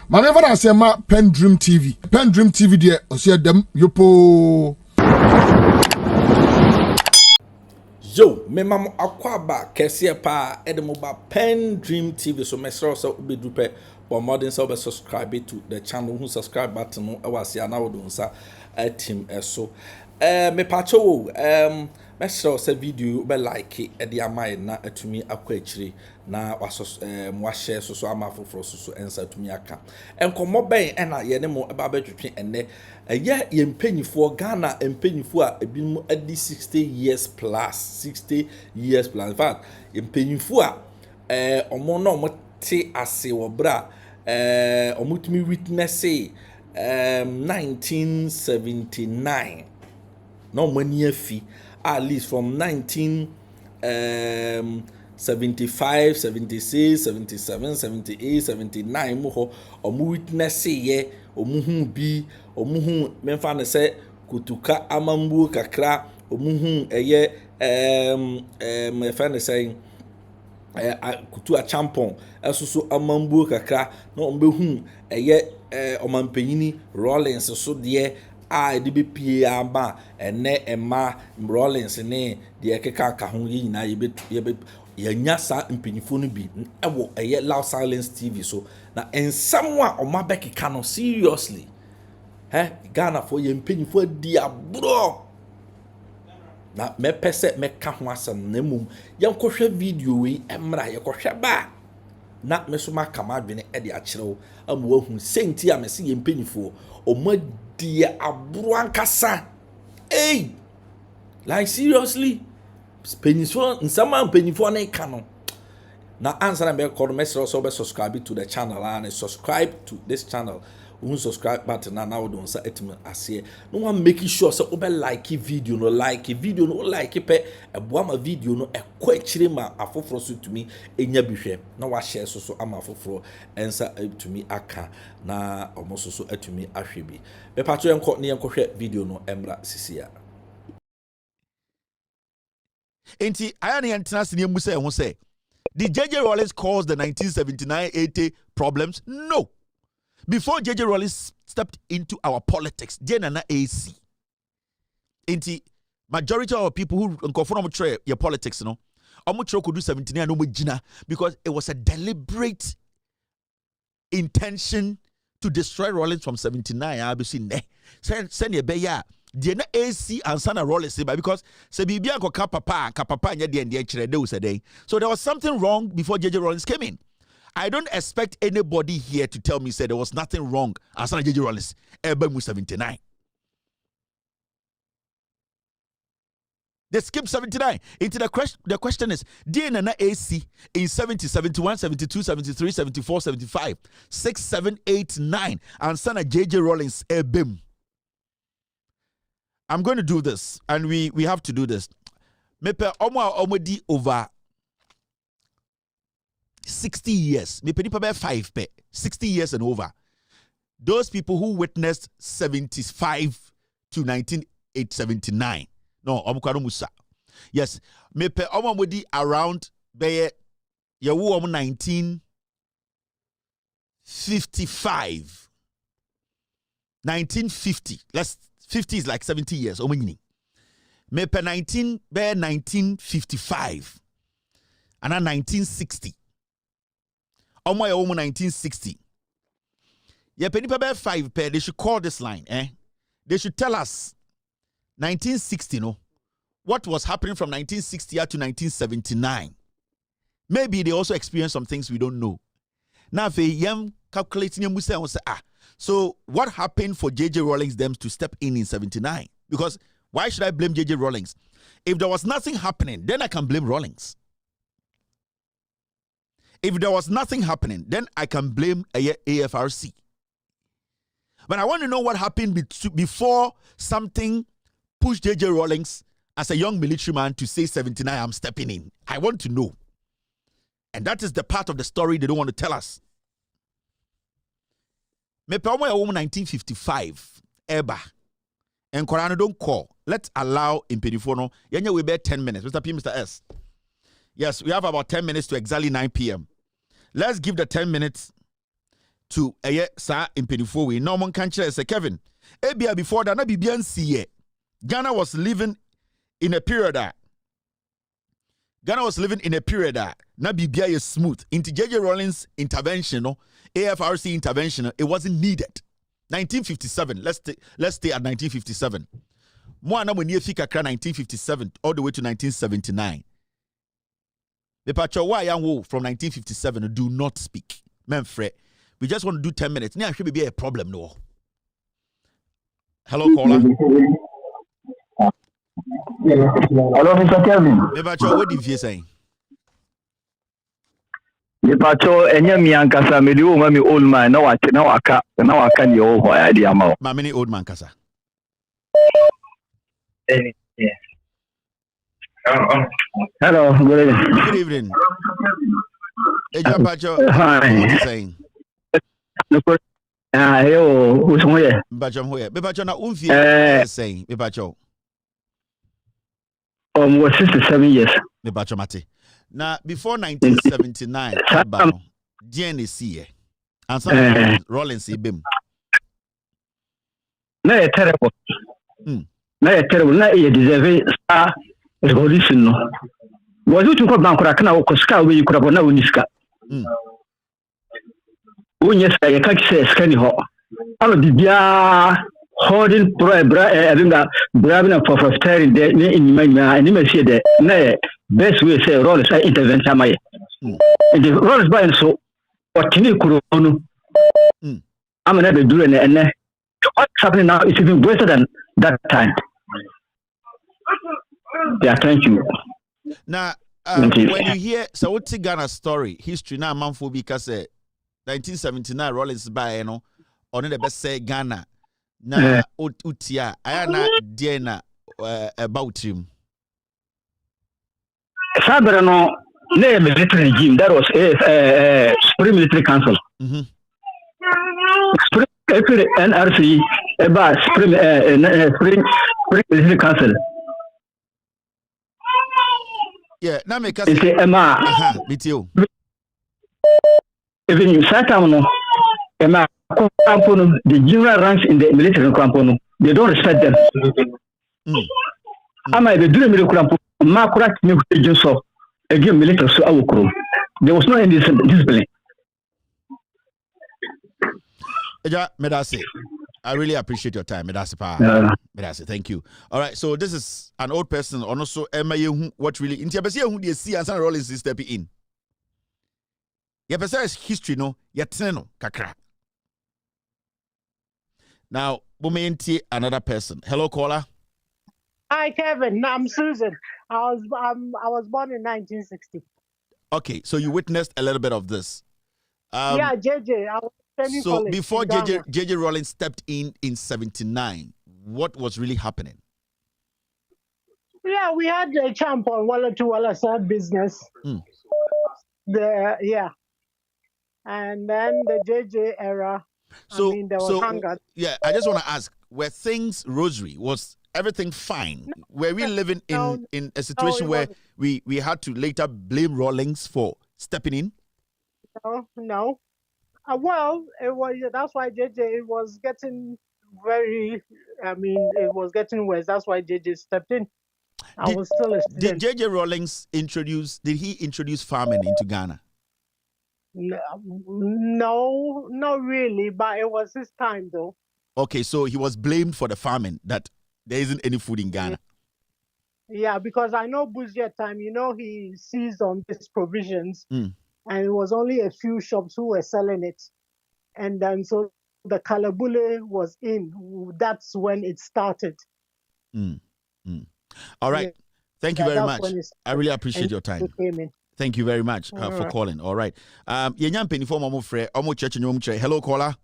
Manever I say ma PENDREAM TV. PENDREAM TV there, I see them yopo. Yo, me mam akwaba kese pa edemoba PENDREAM TV so mesro so ubedrupe but modern so be subscribe to the channel who subscribe button no e wase ana wodo nsa team eso me pacho mesro so video be like e de amai na atumi akwa akire na waso mo share so amafoforo so ensa atumi aka enkomo ben na ye ne mo eba betwetwe enne ye yempanyifo Ghana empanyifo a ebinum adi 60 years plus in fact yempanyifo a omo no mo te ase wo bra omutumi witness 1979 no money afi at least from 1975 76 77 78 79 mo ho omu witness ye omuhu bi omuhu memfa ne se kutuka amambu kakra omuhu eye memfa ne se kutu a champon esusu amambu kakra na ombehu eye omampanyini Rawlings so de a de be pie aba ene ema Rawlings ne de keka ka ho yi nyina ye yanya sa mpanyifo no bi ewo eye Loud Silence TV so na ensam a omabekeka no seriously Ghana for ye mpanyifo di abro na me pese me ka ho asem na mum yenkohwe video we emra ye kohwe ba na me so maka madwene e de akyerew amu ahu senti a me se ye mpanyifo omadi abro ankasa like seriously mpanyifo nsama mpanyifo na ka no na answer na be call message so be subscribe to the channel and subscribe to this channel. Who subscribe button now don't say it ase no one making sure so obe like video no like pe eboa video no ekwa akire ma afoforo so to me enya bihwe na wa share so ama afoforo ensa to me aka na omoso so atumi ahwe bi be pato enko ne enkohwe video no emra sisia enti aya ne yentena se ne mu say ho say did JJ Rawlings cause the 1979-80 problems? No. Before JJ Rawlings stepped into our politics, Jenana AC. Inti majority of people who conform to your politics, no, Omucho could do 79 no Gina because it was a deliberate intention to destroy Rawlings from 79. I'll be seen there. Send your beya. Jenna AC and Sana Rawlings because Sebibia ko kapapa and yet so there was something wrong before JJ Rawlings came in. I don't expect anybody here to tell me say there was nothing wrong as JJ Rawlings ever 79. They skipped 79. Into the question is DNA AC in 70, 71, 72, 73, 74, 75, 6, 7, 8, 9 and son JJ Rawlings ebem. I'm going to do this and we have to do this. Mepe omodi over 60 years, maybe 5 pe 60 years and over. Those people who witnessed 75 to 1979. No, omukaro musa. Yes, maybe omodi around be yawu 1955. 1950. 50 is like 70 years. Maybe 1955. And then 1960. 1960. Yeah, penny per 5 pair. They should call this line, They should tell us 1960, no, what was happening from 1960 to 1979. Maybe they also experienced some things we don't know. Now, if you calculating your say, so what happened for JJ Rawlings them to step in 79? Because why should I blame JJ Rawlings? If there was nothing happening, then I can blame Rawlings. If there was nothing happening, then I can blame AFRC. But I want to know what happened before something pushed JJ Rawlings as a young military man to say 79, I'm stepping in. I want to know. And that is the part of the story they don't want to tell us. Me pe 1955 eba. And Korano don't call. Let's allow Impedifono. Yenya we bet 10 minutes. Mr. P, Mr. S. Yes, we have about 10 minutes to exactly 9 p.m. Let's give the 10 minutes to sa impedifo we no mon kan kire say Kevin ebia before that na bibian see Ghana was living in a period that na bibia is smooth into JJ Rawlings intervention no AFRC intervention it wasn't needed. 1957 let's stay at 1957 mo na mo nie fi kakra 1957 all the way to 1979 the pacho why young from 1957 do not speak memfre we just want to do 10 minutes now should be a problem no. Hello caller. Hello Mr. Kelvin. Me pacho what did you say? Me pacho enye mi ankasa me di o ma mi old man na waka ni o ho ya di ama. Ma many old man kasa. Yeah. Hello, good evening. Good evening. Eja pacho. Hi. What you saying? Yo, who's here? Pacho hoye. Me pacho na unfi saying. Me pacho. Was 67 years. Me pacho mate. Now before 1979, Abano, DNC, and some Rawlings ibim. Na terrible. Na terrible. Na deserve star revolution no. Was you to come back na okoska we kurabo na uniska. Unyesa ye kakise skani ho. Alo bibia holding brabina for fostering the in my see the best way say Rawlings intervention my. And the Rawlings by so what can you kurono. I'm never doing it and what's happening now is even worse than that time. Yeah, thank you. Now, when you hear so what's Ghana story history now man for because 1979 Rawlings by on the best say Ghana na utia ayana diena about him. Sabrano name military regime that was Supreme Military Council. Supreme NRC about Supreme Military Council. Yeah, now make us say Emma. BTO. Even you sat down, Emma, the general ranks in the military component, they don't respect them. Am I the dream military Makura New so again military so our crew. There was no any discipline. Eja, Medase, I really appreciate your time. Medase pa. Medase, thank you. All right, so this is an old person, and also Emma, what really in Tiabesi who they see and some Rawlings is stepping in. Your person is history, no, yet no, kakra. Now, Bumenti, another person. Hello, caller. Hi, Kevin. No, I'm Susan. I was born in 1960. Okay, so you witnessed a little bit of this. Yeah, JJ. I was so before JJ Rawlings stepped in 79, what was really happening? Yeah, we had a champ on Walla to Walla side business. And then the JJ era. So, there was hunger. Yeah, I just want to ask: were things rosary? Was everything fine? No, were we living in a situation where we had to later blame Rawlings for stepping in? No. Well, it was. That's why JJ. It was getting very. It was getting worse. That's why JJ stepped in. I was still a student. Did JJ Rawlings Did he introduce farming into Ghana? No, not really, but it was his time though. Okay, so he was blamed for the famine, that there isn't any food in Ghana. Yeah, because I know Buzier time, he seized on these provisions and it was only a few shops who were selling it. And then so the Kalabule was in. That's when it started. All right. Yeah. Thank you very much. I really appreciate your time. Thank you very much for calling. All right. Hello, caller.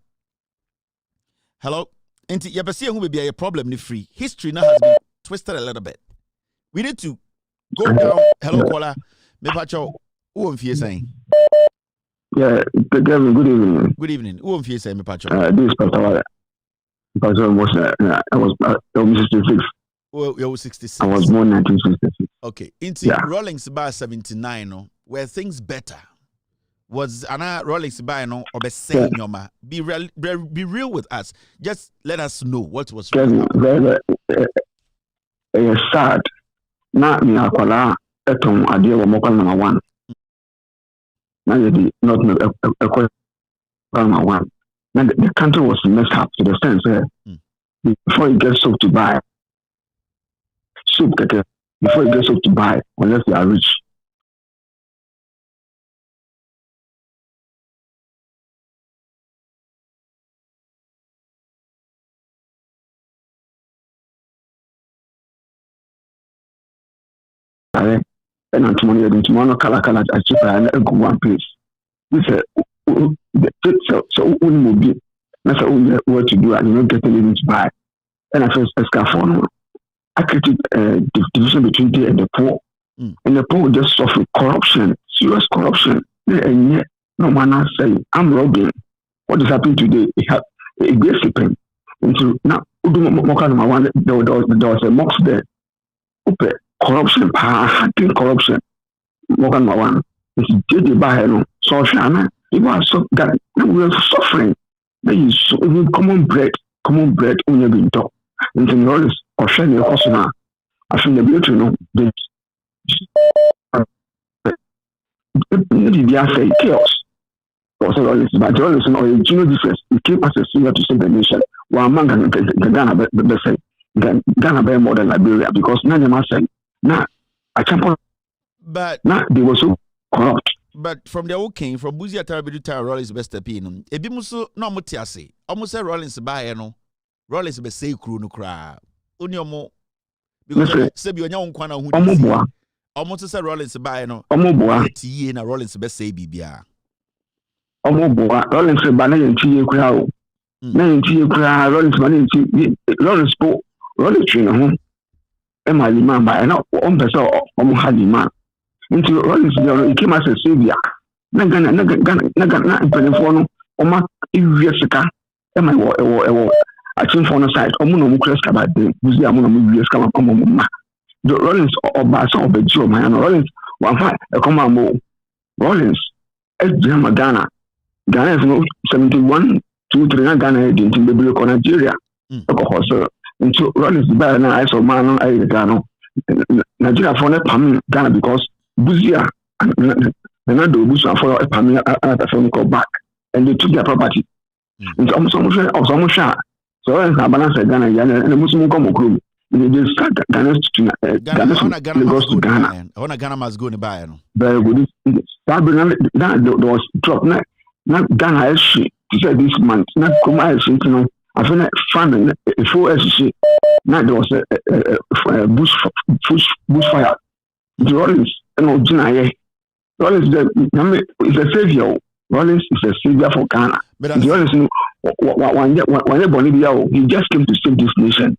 Hello. And you who be a problem ni free. History now has been twisted a little bit. We need to go down. Hello, caller. Me pacho. Who am I saying? Yeah, good evening. Good evening. Who am I saying, me pacho? This is Pastor. I was 66. Well, you were 66. I was born in 1966. Okay. Into Rawlings by 79, were things better? Was Anna Rawlings by no or be saying Yoma? Be real with us. Just let us know what was wrong. Very sad. Na mi akwala eton ade wo mokwa number 1. Na you not number 1. Now the country was messed up to the sense where before you get soap to buy before you get soap to buy unless you are rich. And tomorrow color achieve and go one place. This so will be that's what to do and you don't get anything to buy. And I first for I created division between the and the poor. And the poor just suffer corruption, serious corruption. And yet no man say I'm robbing. What is happening today? It has a great sleeping. Into now there was a mosque there. Corruption, hacking corruption. Morgan one is did by so Shana. People are so that we are suffering. There is common bread only being taught. And the knowledge of sharing your customer. I think the beauty this. They say chaos. Also, but Rawlings or a junior difference. It came as a singer to save the nation. While man can Ghana bear more than Liberia because none of them say. Nah, I can't. But they were so corrupt. But from the old king, from Buzia Tarabiduta, Rawlings best opinion. Ebimuso no mutiase. Almost say Rawlings by no. Rawlings be say crew no cry. Unyomo because Sebi onya unkwana hu. Almost say Rawlings by no. Tie na Rawlings be say bibia. Omoboa Rawlings by na tie kura o. Na tie kura Rawlings by na tie Rawlings po Rawlings twi na ho. Emma Liman by now on person had man. Into Rawlings, he came as a savior. Nagan, Penfono, Oma, Ivesica, Emma, I think for the side, Omuno Crest about the Museum come up on the Rawlings or Basso of the Joe, my Rawlings, one fight, a command Rawlings, Ghana. Ghana is no 71, 2, 3, Ghana, into the Blue Nigeria. Into Rawlings by an ice of man, I Ghana. Nigeria for Pam Ghana because Buzia and Nado Busa for a Pam at phone call back and they took their property. It's almost shot. So I balance Ghana and a Muslim come group. They start Ghana goes to Ghana. Ghana must go to buy. Very good. That was dropped. Not Ghana as she said this month, not Nkrumah as you I feel like farming a full SC. Now there was a bushfire. The Rawlings, Rawlings is a savior. Rawlings is a savior for Ghana. The Rawlings, when Bolivia, he just came to save this nation.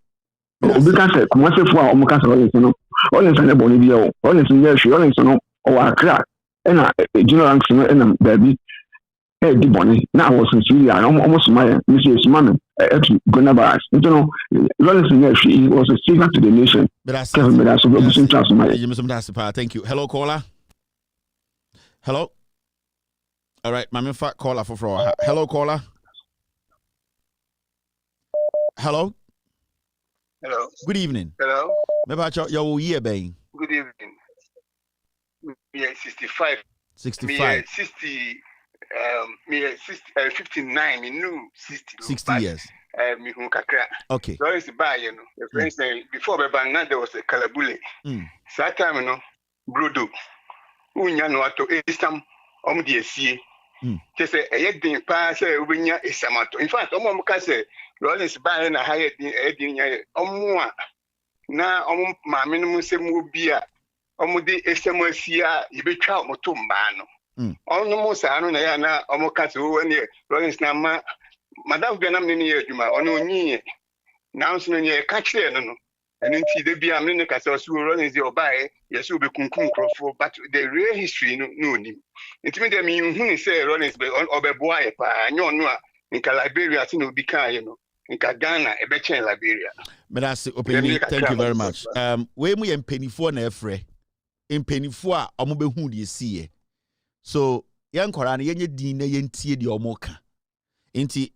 Because Kumase for Omokas Rawlings and Bolivia, Rawlings in there, Rawlings or Accra, and a general ranks and baby. Di boni na was in Syria almost my Mrs. Man Gonabas. You know, Rawlings he was a savior to the nation. Thank you. Hello, caller. Hello. All right, my fat caller for hello, caller. Hello. Hello. Good evening. Hello. Maybe your year, bang. Good evening. Me 65. 65. 60. Me 59. Me new 60. 60 years. Me who kakra. Okay. So it's by the friends say before the bang there was a kalabule. So that time brodo. Unya no ato esam the sie. Just say a yedding pass ubinya esamato. In fact, ka say Rawlings by na higher din na ma minimum se mu bia de esamasia yebetwa motumba no. Mo sa no na ya na ka say wo ne Rawlings na ma madam Vietnam ne ye adwuma ono nyi na nso ne ka kire no. And until they be a minute, I saw Rawlings the Obai, yes, will be kunkum crofo, but the real history no name. It means who say Rawlings or Boy, and no, in Liberia, will be kind, in Ghana, a better in Liberia. But that's the opinion. Thank you very much. When we in penny for Nefre, in penny for Omobe who you see. So yan kwara na yenye din na yentie de omoka enti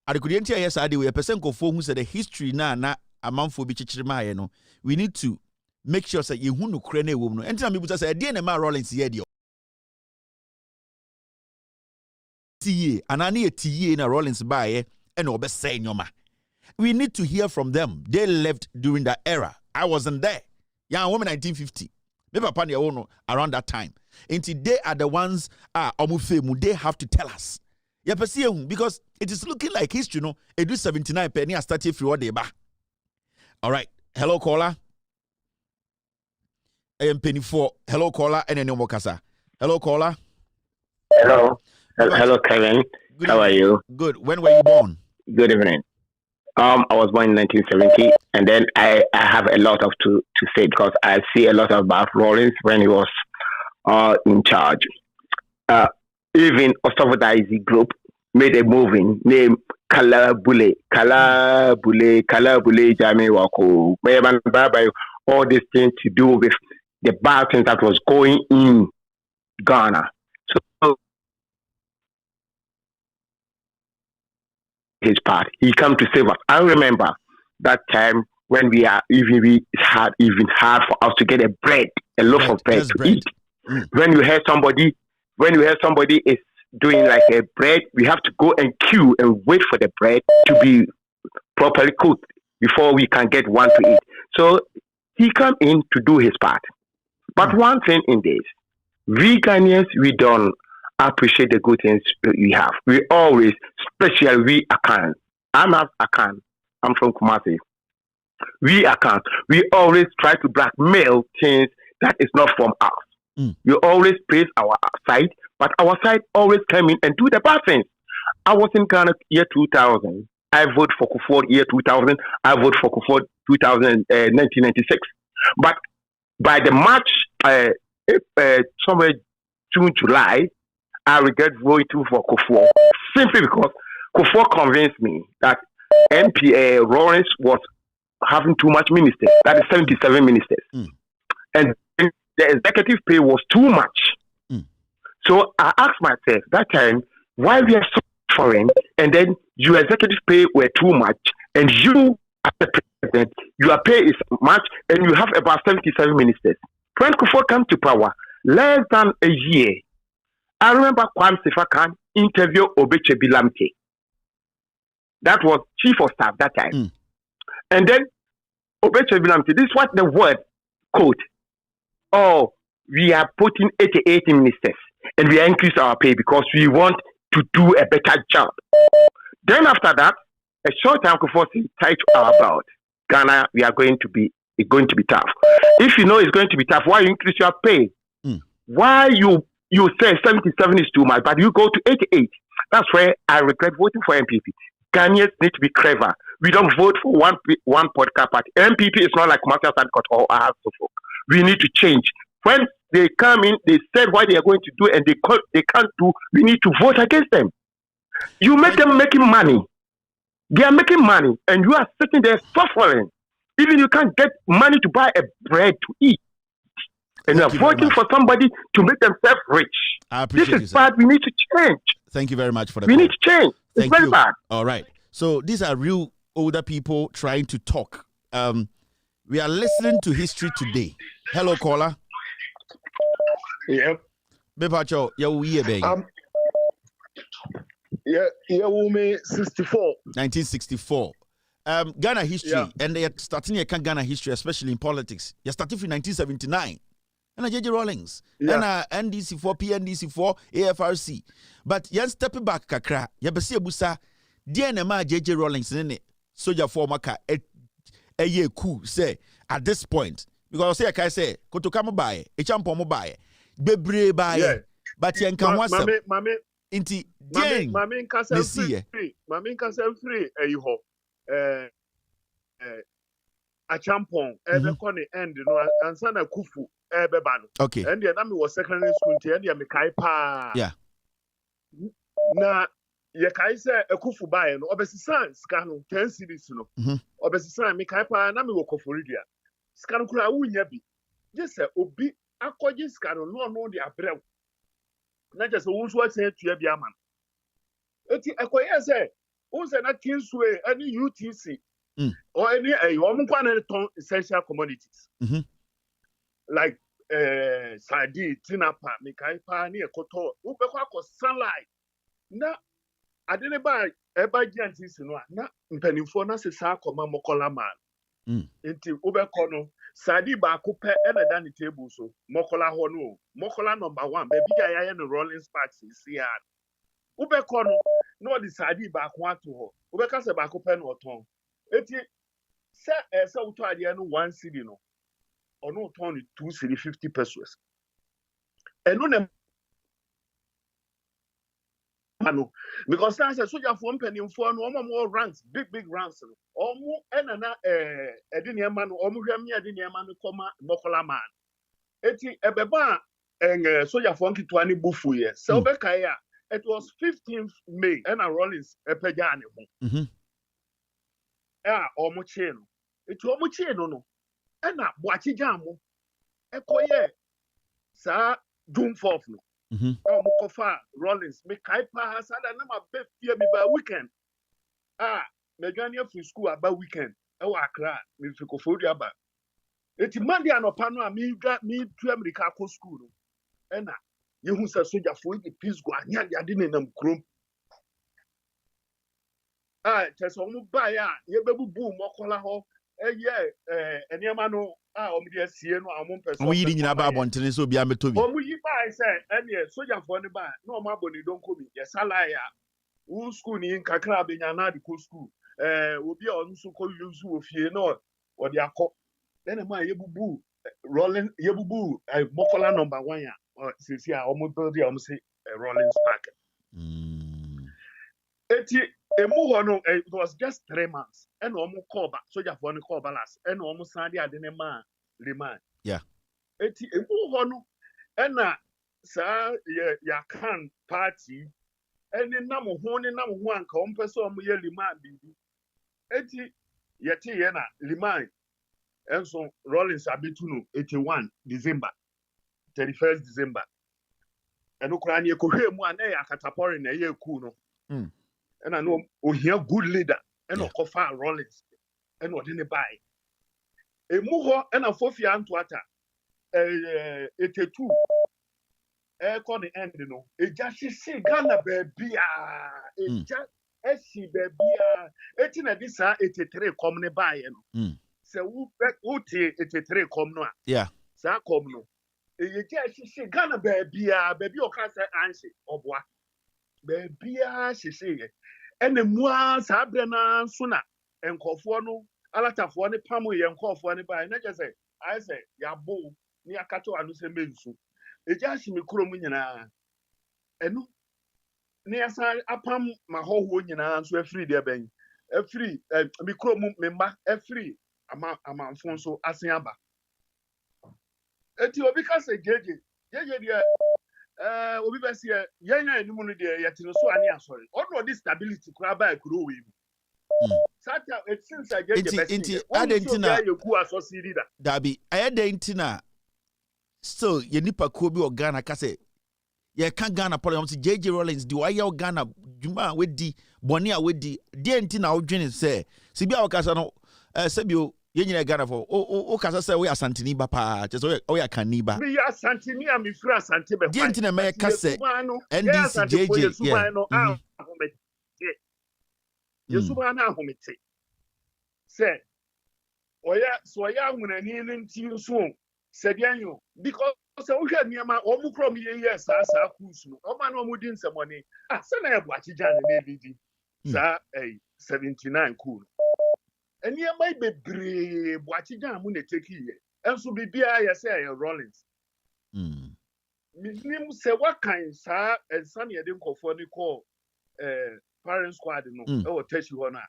adekudi enti ayesa ade we person kofo hu say the history na amanfo bi chichiri maaye no we need to make sure say yehu no kure na ewom no enti na mebuta say de na ma Rawlings ye de tie anani tie na Rawlings baaye and obesay nyoma. We need to hear from them. They left during that era. I wasn't there. Yeah, woman 1950. Maybe upon your own around that time. Until they are the ones they have to tell us. Yeah, because it is looking like history, you know. It do 79 penny I started free what they ba. All right. Hello, caller. I am penny 4. Hello, caller. And then no kasa. Hello, caller. Hello. Hello, Kevin. Good How evening. are you? Good. When were you born? Good evening. I was born in 1970, and then I have a lot to say because I see a lot about Rawlings when he was in charge. Even Ostofadaisi group made a movie named Kala Bule, Jami Wako, all these things to do with the bad things that was going in Ghana. So his part, he come to save us. I remember that time when it's hard for us to get a loaf of bread to eat. When you hear somebody is doing like a bread, we have to go and queue and wait for the bread to be properly cooked before we can get one to eat. So he come in to do his part. But one thing in this, we Ghanaians, we don't appreciate the good things we have. We always, especially we Akan. I'm not Akan. I'm from Kumasi. We Akan. We always try to blackmail things that is not from us. We always praise our side, but our side always come in and do the bad things. I was in Ghana year 2000. I voted for Kufuor year 2000. I voted for Kufuor 1996. But by the March, somewhere June, July, I regret voting for Kufuor simply because Kufuor convinced me that Rawlings was having too much ministers. That is 77 ministers. And the executive pay was too much. So I asked myself that time, why we are so foreign and then your executive pay were too much and you as the president, your pay is much and you have about 77 ministers. When Kufuor came to power, less than a year, I remember Kwame Sefa interview Obeche Bilamte. That was chief of staff that time. And then Obeche Bilamte, this is what the word quote. Oh, we are putting 88 ministers and we increase our pay because we want to do a better job. Then after that, a short time before he tied about Ghana, it's going to be tough. If you know it's going to be tough, why you increase your pay? Why you say 77 is too much, but you go to 88. That's where I regret voting for NPP. Ghanaians need to be clever. We don't vote for one podcast party. NPP is not like Master Sandcott or Ahasofo. We need to change. When they come in, they said what they are going to do, and they can't do. We need to vote against them. You make them making money. They are making money, and you are sitting there suffering. Even you can't get money to buy a bread to eat. And you are voting for somebody to make themselves rich. This is bad. We need to change. Thank you very much for the We need to change. It's very bad. All right. So these are real older people trying to talk. We are listening to history today. Hello, caller. Yep. Bepacho, woman 64. 1964. Ghana history, and they are starting a Ghana history, especially in politics. You're starting from 1979. And JJ Rawlings, and NDC4, PNDC4, AFRC. But yan step back kakra, yabesi abusa, DNMA JJ Rawlings in it, soldier for maka a year coup say at this point. Because I say, Kotokama buy, a champion buy, Bebre buy, but yan can was inti Jane, Mammy Castle free, Mammy Castle free, a champion, ever conny end, and son of Kufu. Okay. And the name was secondary school to end Mekai Pa. Yeah. Na Yakai say a kufu buy and Obesisan scan 10 cities no. Obesisan Mekai Pa na me wo koforidia. Scan kura wu nya bi. Just say obi akọji scan no the abrel. na just won so say tua bia man eti ekoye say won say na Kingsway any UTC or any na ton essential commodities like sardine tinapa mikai pa ni ekoto wo be kwa sunlight na adene ba eba giantisi no na mpanimfo na sesa akoma mokola man enti wo be no sardine ba ko pe na da ni table so mokola ho no mokola number 1 be bi ya no Rawlings Park si ya wo be no no the sardine ba ko ato ho wo be ka se ba ko pe no oton enti se wo to ade no 1 cedi no ono ton 2 cedi 50 pesos eno na ano because now say soldier for mpanimfo no omo ranks big ranks no omo enana edine ma no omo hwam ya edine ma no koma mokola man eti ebeba soldier for nkitwa ni bufu ye so be kai ya it was 15th May and Rawlings epeja ne ho omo che no eti omo che no na boachi jamo ekoye sa June 4th no omo kofa Rawlings me kai pa sada na ma be fie mi ba weekend me gani free school about weekend e wa Accra me fi kofori aba eti Monday anopa no mi tu America ko school no na yehu sa soldier for the peace go anya ade ne nam krom tese omo ba ya ye bebubu mokola ho eniema no omo de asie no amon person omo yiri nyina ba abontene so bia metobi omo yi ba say ene soldier for ne ba na omo aboni don kobi ye sala ya wo school ni nkakra benya na de ko school obi a onu so ko use ofie no o de akọ then ma yebubu Rawlings yebubu mokola number 1 ya sisi a omo build ya omo say Rawlings Park eti emu ho no it was just 3 months and omo call back soldier for no call balance and omo sande ade ne ma remand eti emu ho no na sa ya kan party eni nam ho anka omo pese omo ye remand bibi eti yete ye na remand enso Rawlings abetu no 81 December 31st December eno kura ni ekohwe mu ana ya katapori na ye ku no and I know ohia good leader and okofa Rawlings and odine buy emu ho and afofia antoata 82 call the end no eja sisi Ghana baby eja esi baby eti na di sa 83 come ne buy no se wo 83 come no sa come no eja sisi Ghana baby o ka say anse oboa baby sisi ene mua sa bre na so na enkofo no alatafo ne pam ye enkofo ne ba na je say I say ya bo ni akato anu se mensu eja himi kuro mu nyina enu ni asa apam mahoho nyina so afiri de ben afiri mi kuro mu memba afiri amanfo so asen aba eti obi ka say jeje de obi be say yenya enimu no de yetino so ani asori ono di stability kura ba kuro we sata it seems I get the best inti adentina yeku asosi leader dabi ayedentina still ye nipa ko bi o Ghana ka say ye kan Ghana problem say JJ Rawlings di why Ghana djuma we di boni a we di entina o dwene say si bia o ka say no sebio ye nyina Ghana for o ka say we asantini ba pa che so o ya kaniba me ya asantini am free asante be di entina me ka say NDC JJ Yesuba na ahomete say oya so ya nwunani nti so sedianyo because so we had niama omu krom ye sa cruise no o ma no mu di nsemoni se na ebo achijane na elidi sa 79 cool eniama bebre bo achijane mu na take ye enso bibia ye say Rawlings minim se wakan sa ensan ye de nkofo ni call parent squad no e wo tachi ho na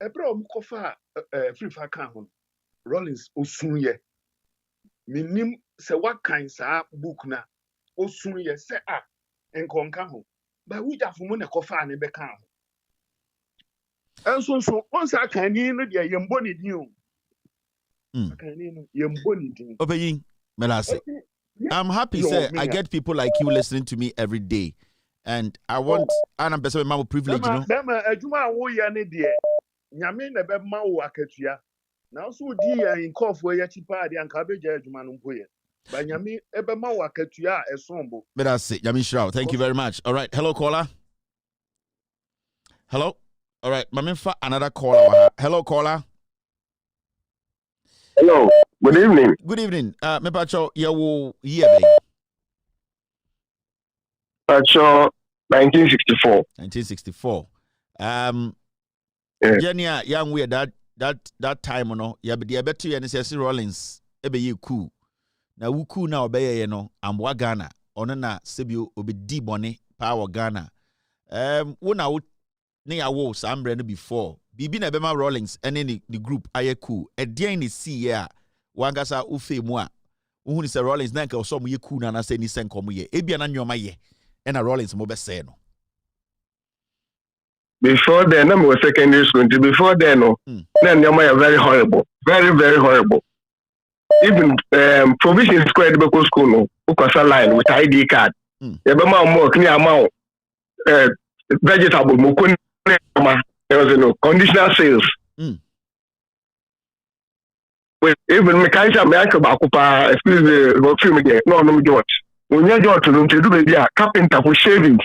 ebra omu kofa free fa kan ho Rawlings osunye minim se wakan sa book na osunye se enkonka ho ba wujafo mu na kofa ne be kan ho enso so onsa kan ni no de yembo ni din o kan ni no yembo ni din obeyin melase I'm happy, sir. I get people like you listening to me every day. And I want, and I'm person with privilege, you know. Ejuma wo ya ne de. Nyame na be ma wo akatua. Na so di ya in cough we ya chipa de anka be ja ejuma no mpoye. Ba nyame e be ma wo akatua esombo. But that's it. Nyame Shroud. Thank you very much. All right. Hello, caller. Hello. All right. Mamenfa another caller. Hello, caller. Hello. Good evening. Good evening. Me pacho yawo year be. Pacho 1964. 1964. Yeah. Jenia young we that time no ya be dey beto ye ne say Rawlings e be ye cool. Na wu cool na obey ye no amwa Ghana. Ono na sebio obedi bone power Ghana. Wo na wo ne ya wo sambre no before. Bibi na be ma Rawlings ene the group aye cool. E dey ni see ye a wangasa ufe mu a wo hu ni say Rawlings na nka so mo ye cool na say ni senkom ye. E bia na nyoma ye. E na Rawlings mo be say no. Before then, I was secondary school. Before then, then very horrible, very very horrible. Even provision square the school no, ukasa line with ID card. Yabama more clear amount vegetable mukuni there was no conditional sales. With even mechanical bakupa excuse me film there no George. When you George to do the carpenter for shavings.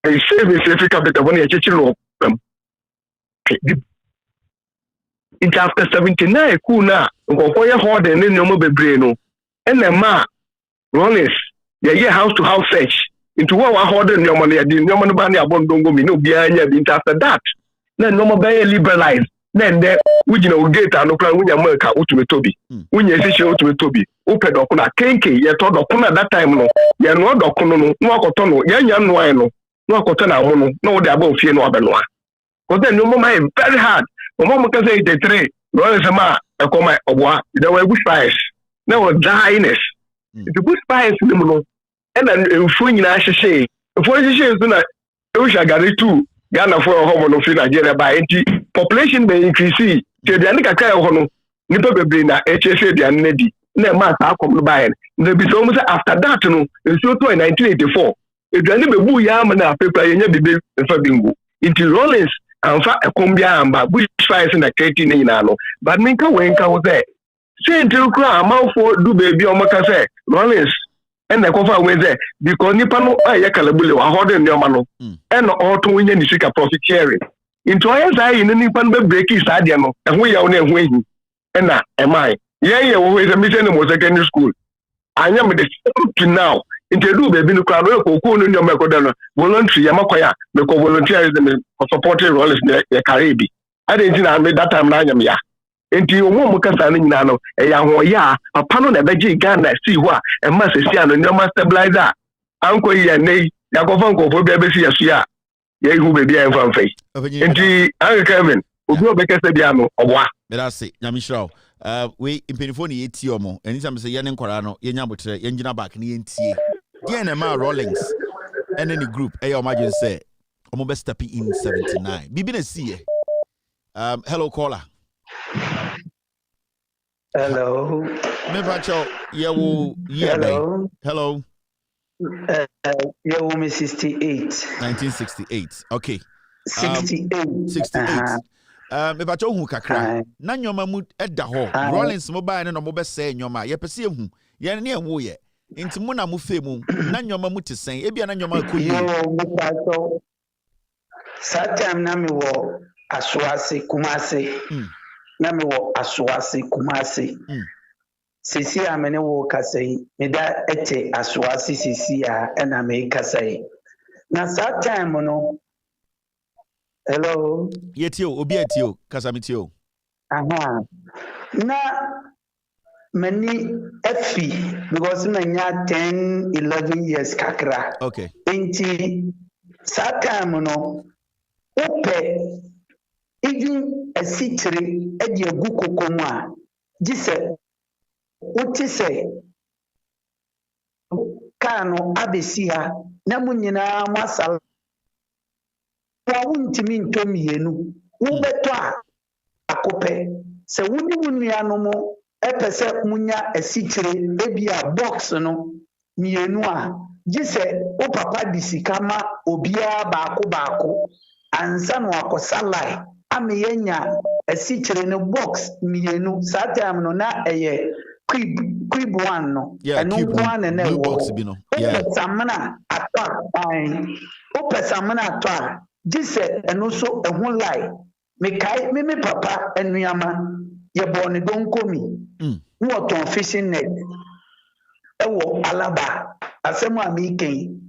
A savings if you capital when you it's after 79 cool now. Go your hard and then no be brain. And the ma Rawlings, yeah, house to house search. Into what hard and your money, I didn't know money about don't go me no behind you after that. Then no more be liberalized. Then there, we get no plan when you make ultimate Toby. When you say ultimate Toby, open up on a kenke, you told up that time no, you know, docuno, no cotono, yan no. No kotana wono no de above fie no abenoa because then no more very hard no more can say 83 no is ma e come oboa there were bushfires now was dryness the bushfires no and then mfu nyina hyehye mfu hyehye so na e wo shagare too Ghana for home no fi Nigeria by anti population be increase te de ani kakra ho no nipa bebre na HSA de an di na ma ta akom no by na bi so mo say after that no so to 1984 Edwani bebu ya na paper yenye bibe mfa bingu inti Rawlings amfa ekombia amba bushfires na kreti ne nyina no but minka wenka wo say ntil kra amafo du baby o maka say Rawlings en na kofa we say because nipa no aye kalabule wa hode ne oma no en oto wenye ni sika profit sharing into aye say ni nipa no be break is ade no ehwo ya wo na ehwo ehi en na emai ye wo we say me say no secondary school anya me the now Interdu baby no crowd ko no nyoma ekoda voluntary yamakoya me ko volunteer me supporting Rawlings ne Caribbean I didn't know that time na nyam ya enti omo mu kasa no nyina no e ya ho ya papa no na beji Ghana see ho a e ma sesi ano nyoma stabilizer anko ye nei ya ko fan ko fo be be si yasu ya ye hu baby en fan fai enti an Kevin obi obekese bia no oboa me da say nyam Shroud we impenifo ne yeti omo anytime say ye ne nkwara no ye nya botre ye ngina back ne yentie Dear Nema Rawlings and any group, imagine say, I'm best stepping in 79. Bibi na see. Hello caller. Hello. Me bacho yewo hello. Hello. Yewo me 68. 1968. Okay. 68. 68. Me bacho hu kakra. Na nyoma mu eda ho. Rawlings mo ba ne no mo be say nyoma. Ye pese hu. Ye ne enwo ye. Inti mu na mu fe mu na nyoma mu tesen ebia na nyoma ko yi yo satam na me wo Aswase Kumase na me wo Aswase Kumase sisi amene wo kasai me da ete Aswase sisi a na me kasai na satam no hello yetio obi etio kasamitio aha na many FE because manya 10-11 years kakra. Okay. Inti satime no ope even a citri edi egu kokomu a gise uti se kano abesia na munyina masal wa untimi ntomienu wo beto a akope se wuni wunu ya no mo epese munya esichire ebia box no mienu a gise o papa disikama obia baako ansa no akosa lai ameyenya esichire no box mienu saa time no na eye quib one no eno kwa na box bi no samana atwa gise eno so ehun lai mekai me papa enuama ye born don komi what on fishing net ewo alaba asemu amiken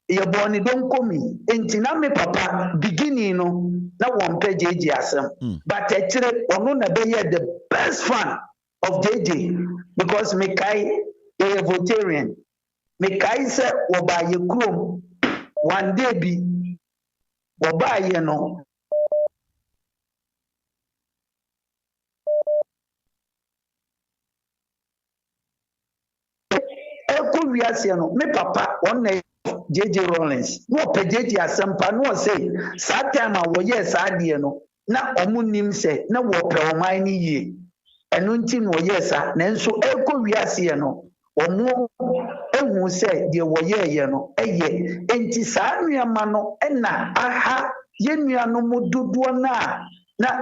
ye born don komi enti na me papa beginning no na won pe jeje asem but actually ono na be the best fan of JJ because mekai a vegetarian mekai se oba ye krom one day bi oba ye no no me papa on JJ Rawlings no pe JJ asempa no say saa time a wo ye saa de no na omunim se na wo pe oman ni yie enu nti no ye saa na nso wiase no omo ehu se de wo ye no eye enti saa nuama no na aha ye nuano mu dodo na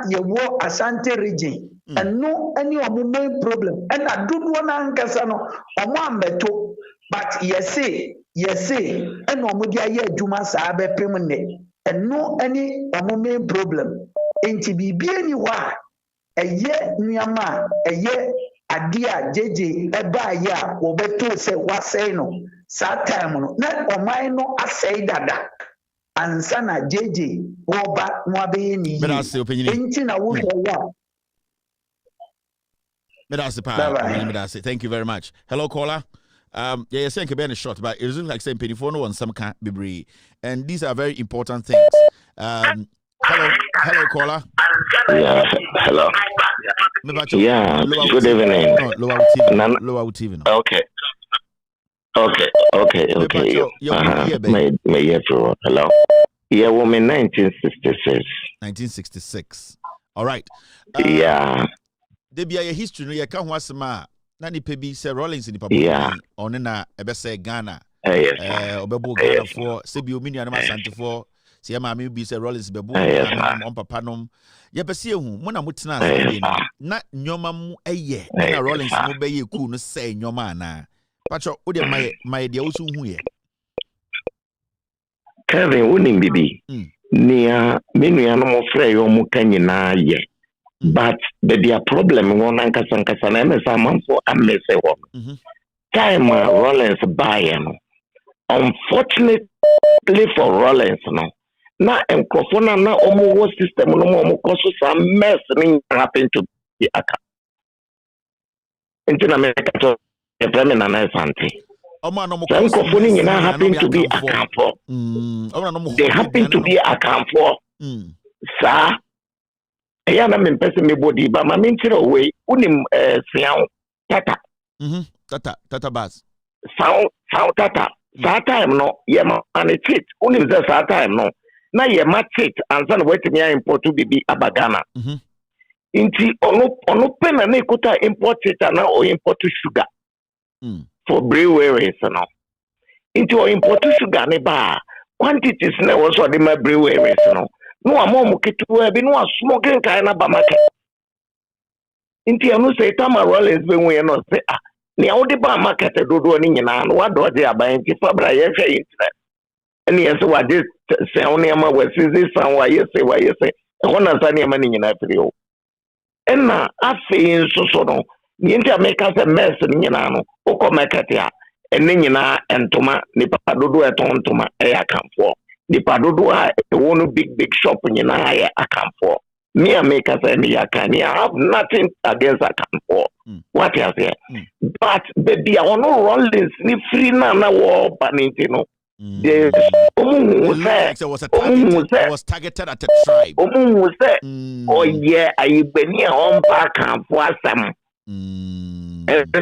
ye wo Asante region enu any omo main problem na dodo na nkasa no omo ambeto but yes and omo dia ye adwuma saa be pem ne eno any omo main problem enti bibie ni wa eye nuama eye adia JJ eba ya wo beto se wasei no saa time no na oman no asei dada ansa na JJ woba no abe ni enti na wo ya Thank you very much. Hello, caller. You're saying can be short, but it doesn't like saying penny for no one some can't be brave. And these are very important things. Hello, caller. Yeah, hello. Yeah, good evening. Lower TV. Okay. Hello. Yeah, woman, 1966. 1966. All right. Yeah. There be a history no ye ka ho asema na ni pebi say Rawlings ni papa on na ebe say Ghana obebo Ghana for say bi ominu anama Asante for say ma me bi say Rawlings bebo on papa nom ye be say ehu mo na mutena asase na nyoma mu eye na Rawlings mo be ye ku no say nyoma na pacho wo de my de wo so hu ye Kevin wonim bibi nia menu ya no mo frɛ yo mo kanyina ye. But the problem one ankasa na emesa manfo amese ho. Time Rawlings buy unfortunately for Rawlings no. Na Nkrumah na omo wo system no mo koso some mess thing happen to the aka. Into na me kato e premi na Asante. Nkrumah ni na happen to be akamfo. They happen to be akamfo. Sa ya na me pese me body ba ma me ntire we unim sian tata tata bas sound tata that time no ye ma an cheat unim that time no na ye ma cheat and then wait me import to be abagana inti ono pen na ekota import it na o import sugar for breweries no inti o import sugar ne ba quantities na was so the breweries no no amomo ketuwa bi no smoking kind na ba market inti anu say tama Rawlings be we no say ni awde ba market dodo ni nyina no wado de aban ti fabra ye hwe internet eni yes wa de say oni ama we say san wa yes e hona san ni ama ni nyina firi o enna afi nso no ni inti ameka say mess ni nyina no o market ya eni nyina entoma ni papa dodo etontoma e akamfo the padodo one big shop nyina ya akamfo me ameka say me yakani I have nothing against akamfo what you say but baby I want no Rawlings ni free na wo baniti no the was targeted at a tribe oh yeah I beni on back akamfo asam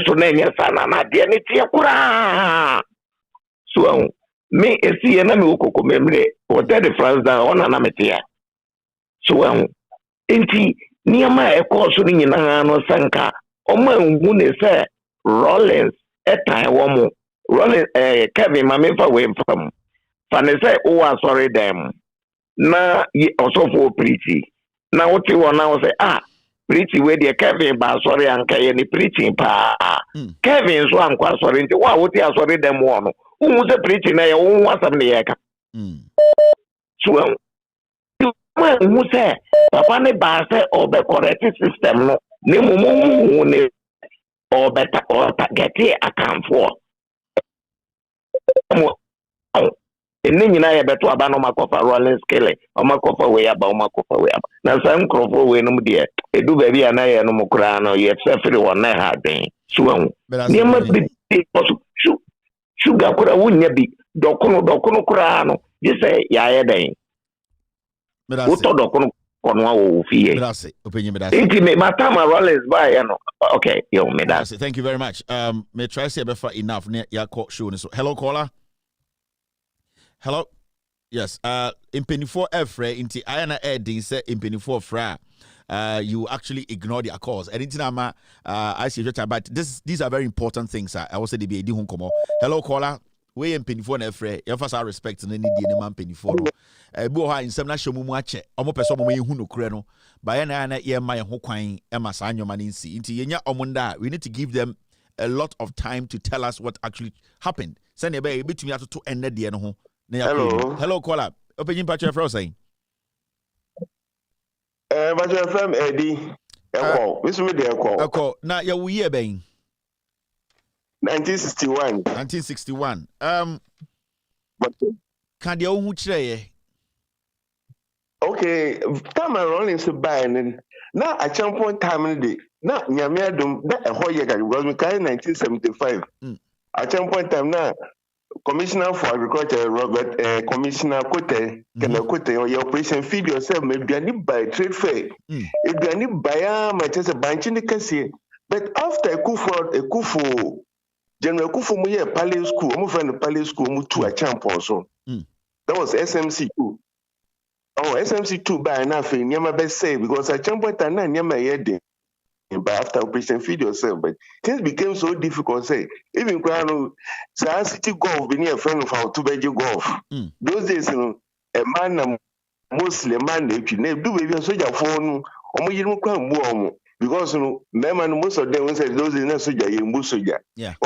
so na nya sana na de ni tie kura so me esi na me okoko memre o the France da ona na metia so enti niama e course ni nyina no sanka Oma ngune say Rawlings etan womo Rawlings Kevin mamefa we from fane say o asori dem na osofo preach na wote wona wo say preach we de Kevin ba asori anka ye ni preaching pa Kevin so anka asori nti wa wote asori dem wo no wo say preach na ye wo wasam ne ye ka so who say papa ne ba say obe correct system no ne mumu ne or better or get account for. And then you know, better about no makofa Rawlings Kelly or makofa way about makofa way. Now, some crop way no dear. A do baby and I no mokrano yet everyone I had been. So, there must be sugar could have wouldn't be dokono crano. You say, yeah, then. What dokono conwa fear. Opinion, Rawlings by okay, yo, me that. Thank you very much. May try say before enough near your court show. Hello, caller. Hello. Yes. In penny 4 F-ray into Iana Edding say in penny 4 fra. You actually ignore the calls. And I see your time, but these are very important things. I will say the be hello, caller. We in penny 4 F-ray. Your first respect and any man penny 4. Boha in some national muache. Omo person mo hu no kure no. By na ye my ho kwan e ma sa anwoma ni nsi. Nti yenya omonda, we need to give them a lot of time to tell us what actually happened. Send e be betumi atoto enne de no ho. Hello caller. Open patch for saying. But your friend Eddie. This me dey call. Na ya wo year ben 1961. 1961. But can dey hu kire ye? Okay, time Rawlings by and now at some point time in the day. Now Nyamiadum that a whole year because we carry 1975. At some point time now, Commissioner for Agriculture Robert Commissioner Kote Kote your operation feed yourself maybe any by trade fair. If you any buy my just a bunch in the case. But after a kufu General Kufu mu ye Palace School, mu friend Palace School mu to a champ also. That was SMC2. Oh, SMC2 by enough in Yama best say because I jump at an Yama yede. But after operation feed yourself, but things became so difficult. Say even Crown City Golf being a friend of our 2-bedroom golf. Those days, you know, a man mostly a man they do baby a soldier phone or you know because you know, men most of them say those in a soldier you soldier. Yeah.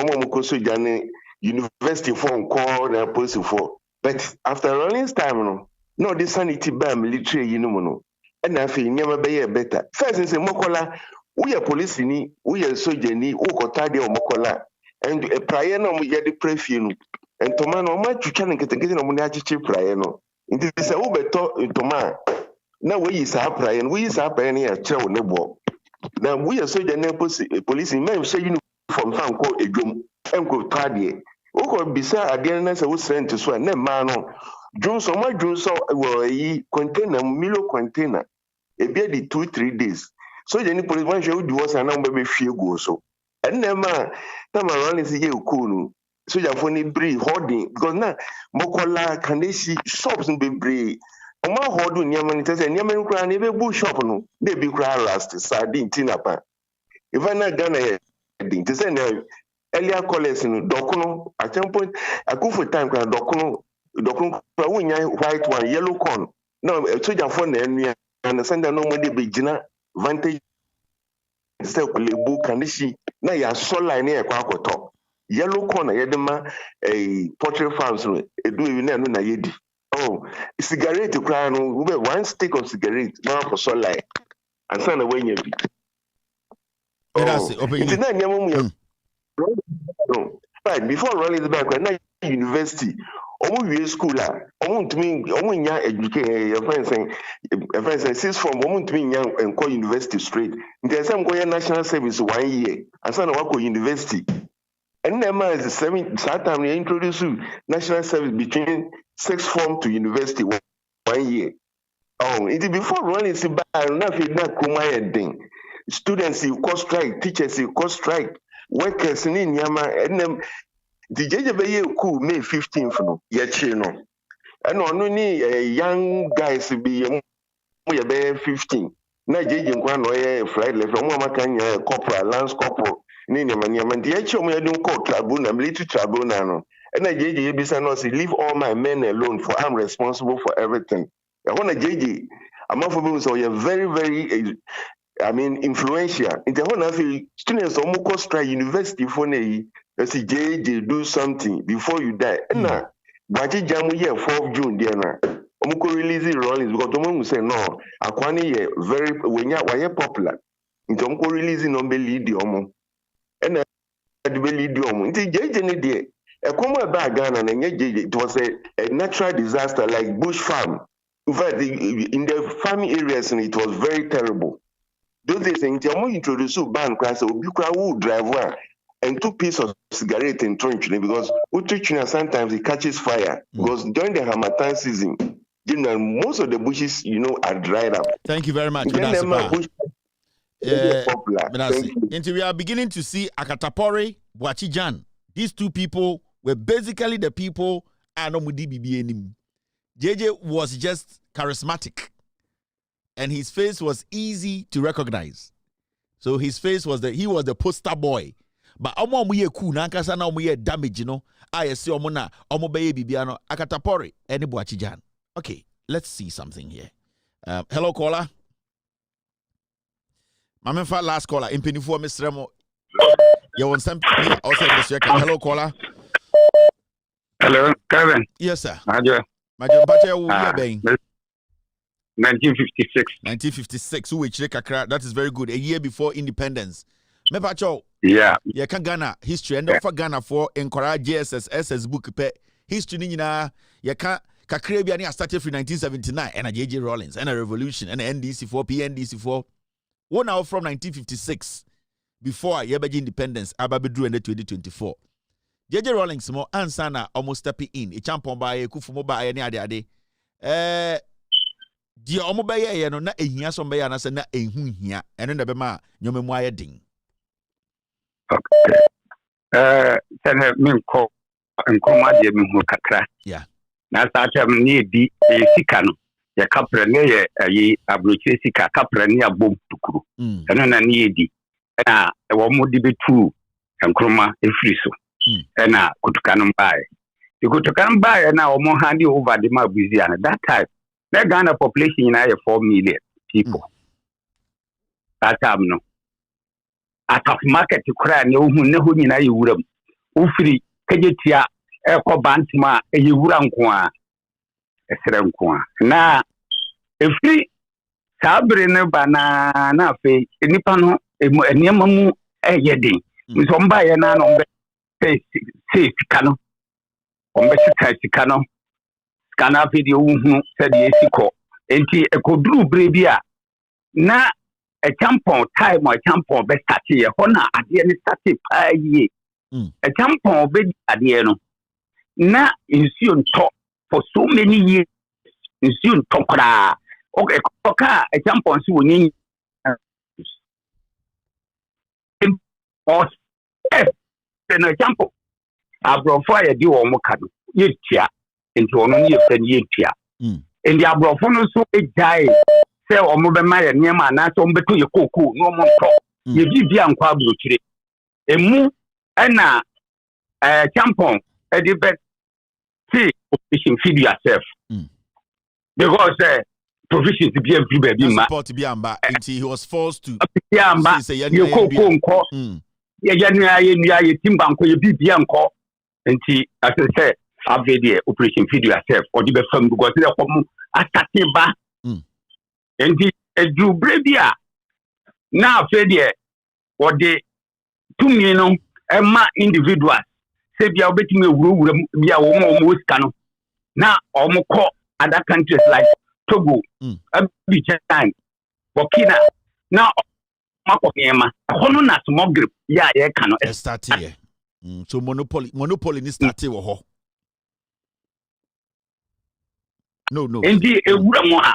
Soldier university phone call and post for. But after Rawlings time, you know. No, this sanity by military, you know, and I feel never be better. First, in Mokola, we are police, we are soldier, we are or Mokola, and a prior no, we are the prefin, and Tomano, my children getting on Munachi prior no. It is a Uber Toma. Now we is our prior, and we is our pioneer, chow no. Now we are soldier, police, men say you from some called a drum, and go tardy. Oko bisa again as I was sent to swear, ne mano. Johnson, my Johnson, a container, Milo container, a beard 2-3 days. So, the police one show do us a number of few go so. And then, time around is a year cool. So, you're funny bree hoarding because now Mokola can they see shops and be bree. On my hoarding Yaman, and Yaman crying, every bush shop, no, they be cry last, sardine, tinapa. If I'm not gonna to send earlier callers in Docono, at some point, I go for time, Docono. White one, yellow corn. No, a soldier phone and send no money be Gina vantage. Instead of book and she now you are so line near top. Yellow corn, Yedema, a portrait farms, a do you know Yedi. Oh, cigarette to cry on one stick of cigarette, one for so light, and send away your beat. It's not right before Rawlings back when university. Omu school omu ntumi omu nya educate your friends say 6 form omu ntumi nya enko university straight nti say go national service 1 year asa na wako university and then man is 7 that time they introduce national service between 6 form to university 1 year it before Rawlings by na fi na Nkrumah thing students you cause strike teachers you cause strike workers ni nyama and them the JJB cool May 15th no yechi no and no ni young guys be 15 na jeje nkwa no ye flight level mo makanya corporal lance corporal ni ne mania man de echi mo yedun court tribunal military tribunal no na jeje ye bisa no say leave all my men alone for I'm responsible for everything. I want jeje amafo bi so you very very influential. In the whole of students almost try university for na say jeje do something before you die. Na baji jamu year 4th June there na omko release Rawlings because omo say no akwani ye very why popular. Into omko release no be lead omo. Na the lead omo. Into jeje ne there. E come about Ghana na jeje it was a natural disaster like bush farm. In fact, in the farming areas it was very terrible. Those days in Tiamo introduced ban class Obukra would drive one and 2 pieces of cigarette in trench because sometimes it catches fire. Because during the Hamatan season, most of the bushes, are dried up. Thank you very much. Until we are beginning to see Akatapori, Boachijan. These 2 people were basically the people Anomudi BBNim. JJ was just charismatic. And his face was easy to recognize. So his face was he was the poster boy. But omo muye ku na nkasa na omo ye damage no. I see omo na omo beye bibia no Akatapori eni Boachijan. Okay, let's see something here. Hello caller. Mamenfa last caller impenifu Mr. Mo. You want something also this year. Hello caller. Hello, Kevin. Yes sir. Majo Bache wo ye ben. 1956. That is very good. A year before independence. Mepacho. Yeah. Yeah, can Ghana history and for Ghana for encourage JSS book pe history ni na ya ka kakrebia ni started from 1979 and a JJ Rawlings and a revolution and a NDC4 PNDC4 one out from 1956 before yebeji independence ababedru in 2024. JJ Rawlings mo ansana almost stepping in a champion by kufumo ba any ade Dia omo beye ye no na ehia so beye na se na ehu hia eno na be ma nyome mu aye din. Okay. Sene minko Nkrumah de mi hu kakra. Yeah. Na startem ni di sika no. Ya kapra ne ye ayi abrochi sika kapra ne abom tukuru. Eno na ni di. Na wo mo di betu Nkrumah efiri so. Na kutukanu bae. The kutukanu bae na wo mo handi over the mabuzi and that time the Ghana population in 4 million people. That time no. At of market to cry no who never in a Uram. Ufri, Kajetia, Eko Bantma, a Uranqua, a Seranqua. Na a free Sabrina banana fe, a Nipano, a Niamamu, a Yeding. With some by an on the say Cano. On the Cano. Kana video said yesiko enti ekodru brebia na a champon time or champon be start here hona ade ne start pa ye a champon be ade no na insuon to for so many years insuon to kra okay koka a champon si woni or na champon abrofo ya di wo mo kado yetia into ono ni efani etua ndi abrofo no so ejai se omo be ma ye niam na so mbeto ye kokoo no mo nto ye bibia nkwa abrochire emu na champon edi bet see operation feed yourself because provisions be every baby ma support be amba until he was forced to be amba ye kokoo nko ye nua ye timba nko ye bibia nko until as I say Avedi operation feed yourself or the befam because they come attacking ba and the do brebia now fedie or the 2 million individuals say bia obetime wuro bia wo mo sika now omko other countries like Togo Abidjan Burkina now makokema hono na small group ya ye kan start here so monopoly ni start wo ho. No. Indeed, a woman.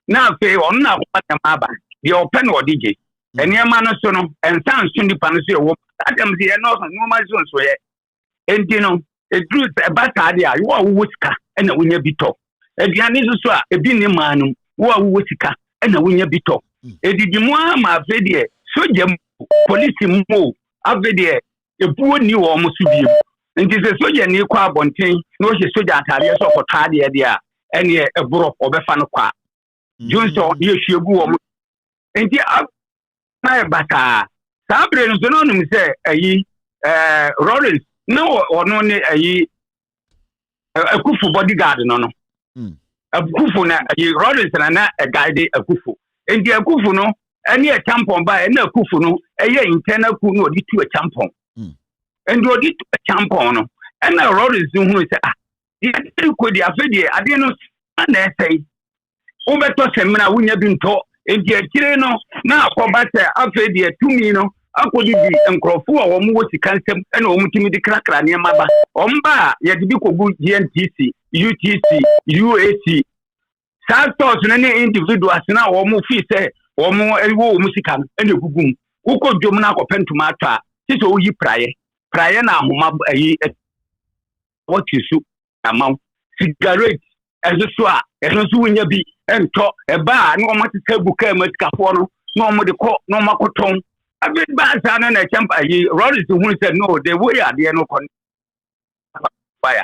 Now, say, on now, what am I? The open or DJ. And your man, son, and sounds soon the panacea. Adam, the normal zones where, and you know, a truth about idea, you are whisker, and a winner be top. And the Anisuswa, a binny man, who are whisker, and a winner be top. Edidi mu ama afedie soja police mu afedie ebuo ni wo mo so biem. Nti se soja ni kwa abonten na o hye soja atare so kotade de a ene eboro obefa no kwa. Johnson ye hwegu wo mo. Nti na bata sabre no so no num se ayi Rawlings no ono ne ayi akufu bodyguard no akufu na ayi Rawlings na guide akufu. Nti akufu no ene e tampon ba ene akufu no eye internal ku no odi tu e tampon. And odi tu e tampon no ene Rawlings hu se di ko di afedie ade no na esai o beto semina wunya bi nto nti akire no na akoba se afedie tumi no akodidi Nkrofo a wo mo sika nsem ene wo mutimi di krakra ne maba omba ye de bi kogu GNTC UTC UAC Santos ne individuals na wo mo fi se wo mo ewo wo sika ene gugum uko dwom na akopentuma atwa ti so yi praye na ahoma ayi what you amount cigarette ezo a ezo so wunya bi ento eba na wo mo teka buka matikafo no mo de ko no makoton abid ba sana na champa yi Rawlings who said no the way are there no fire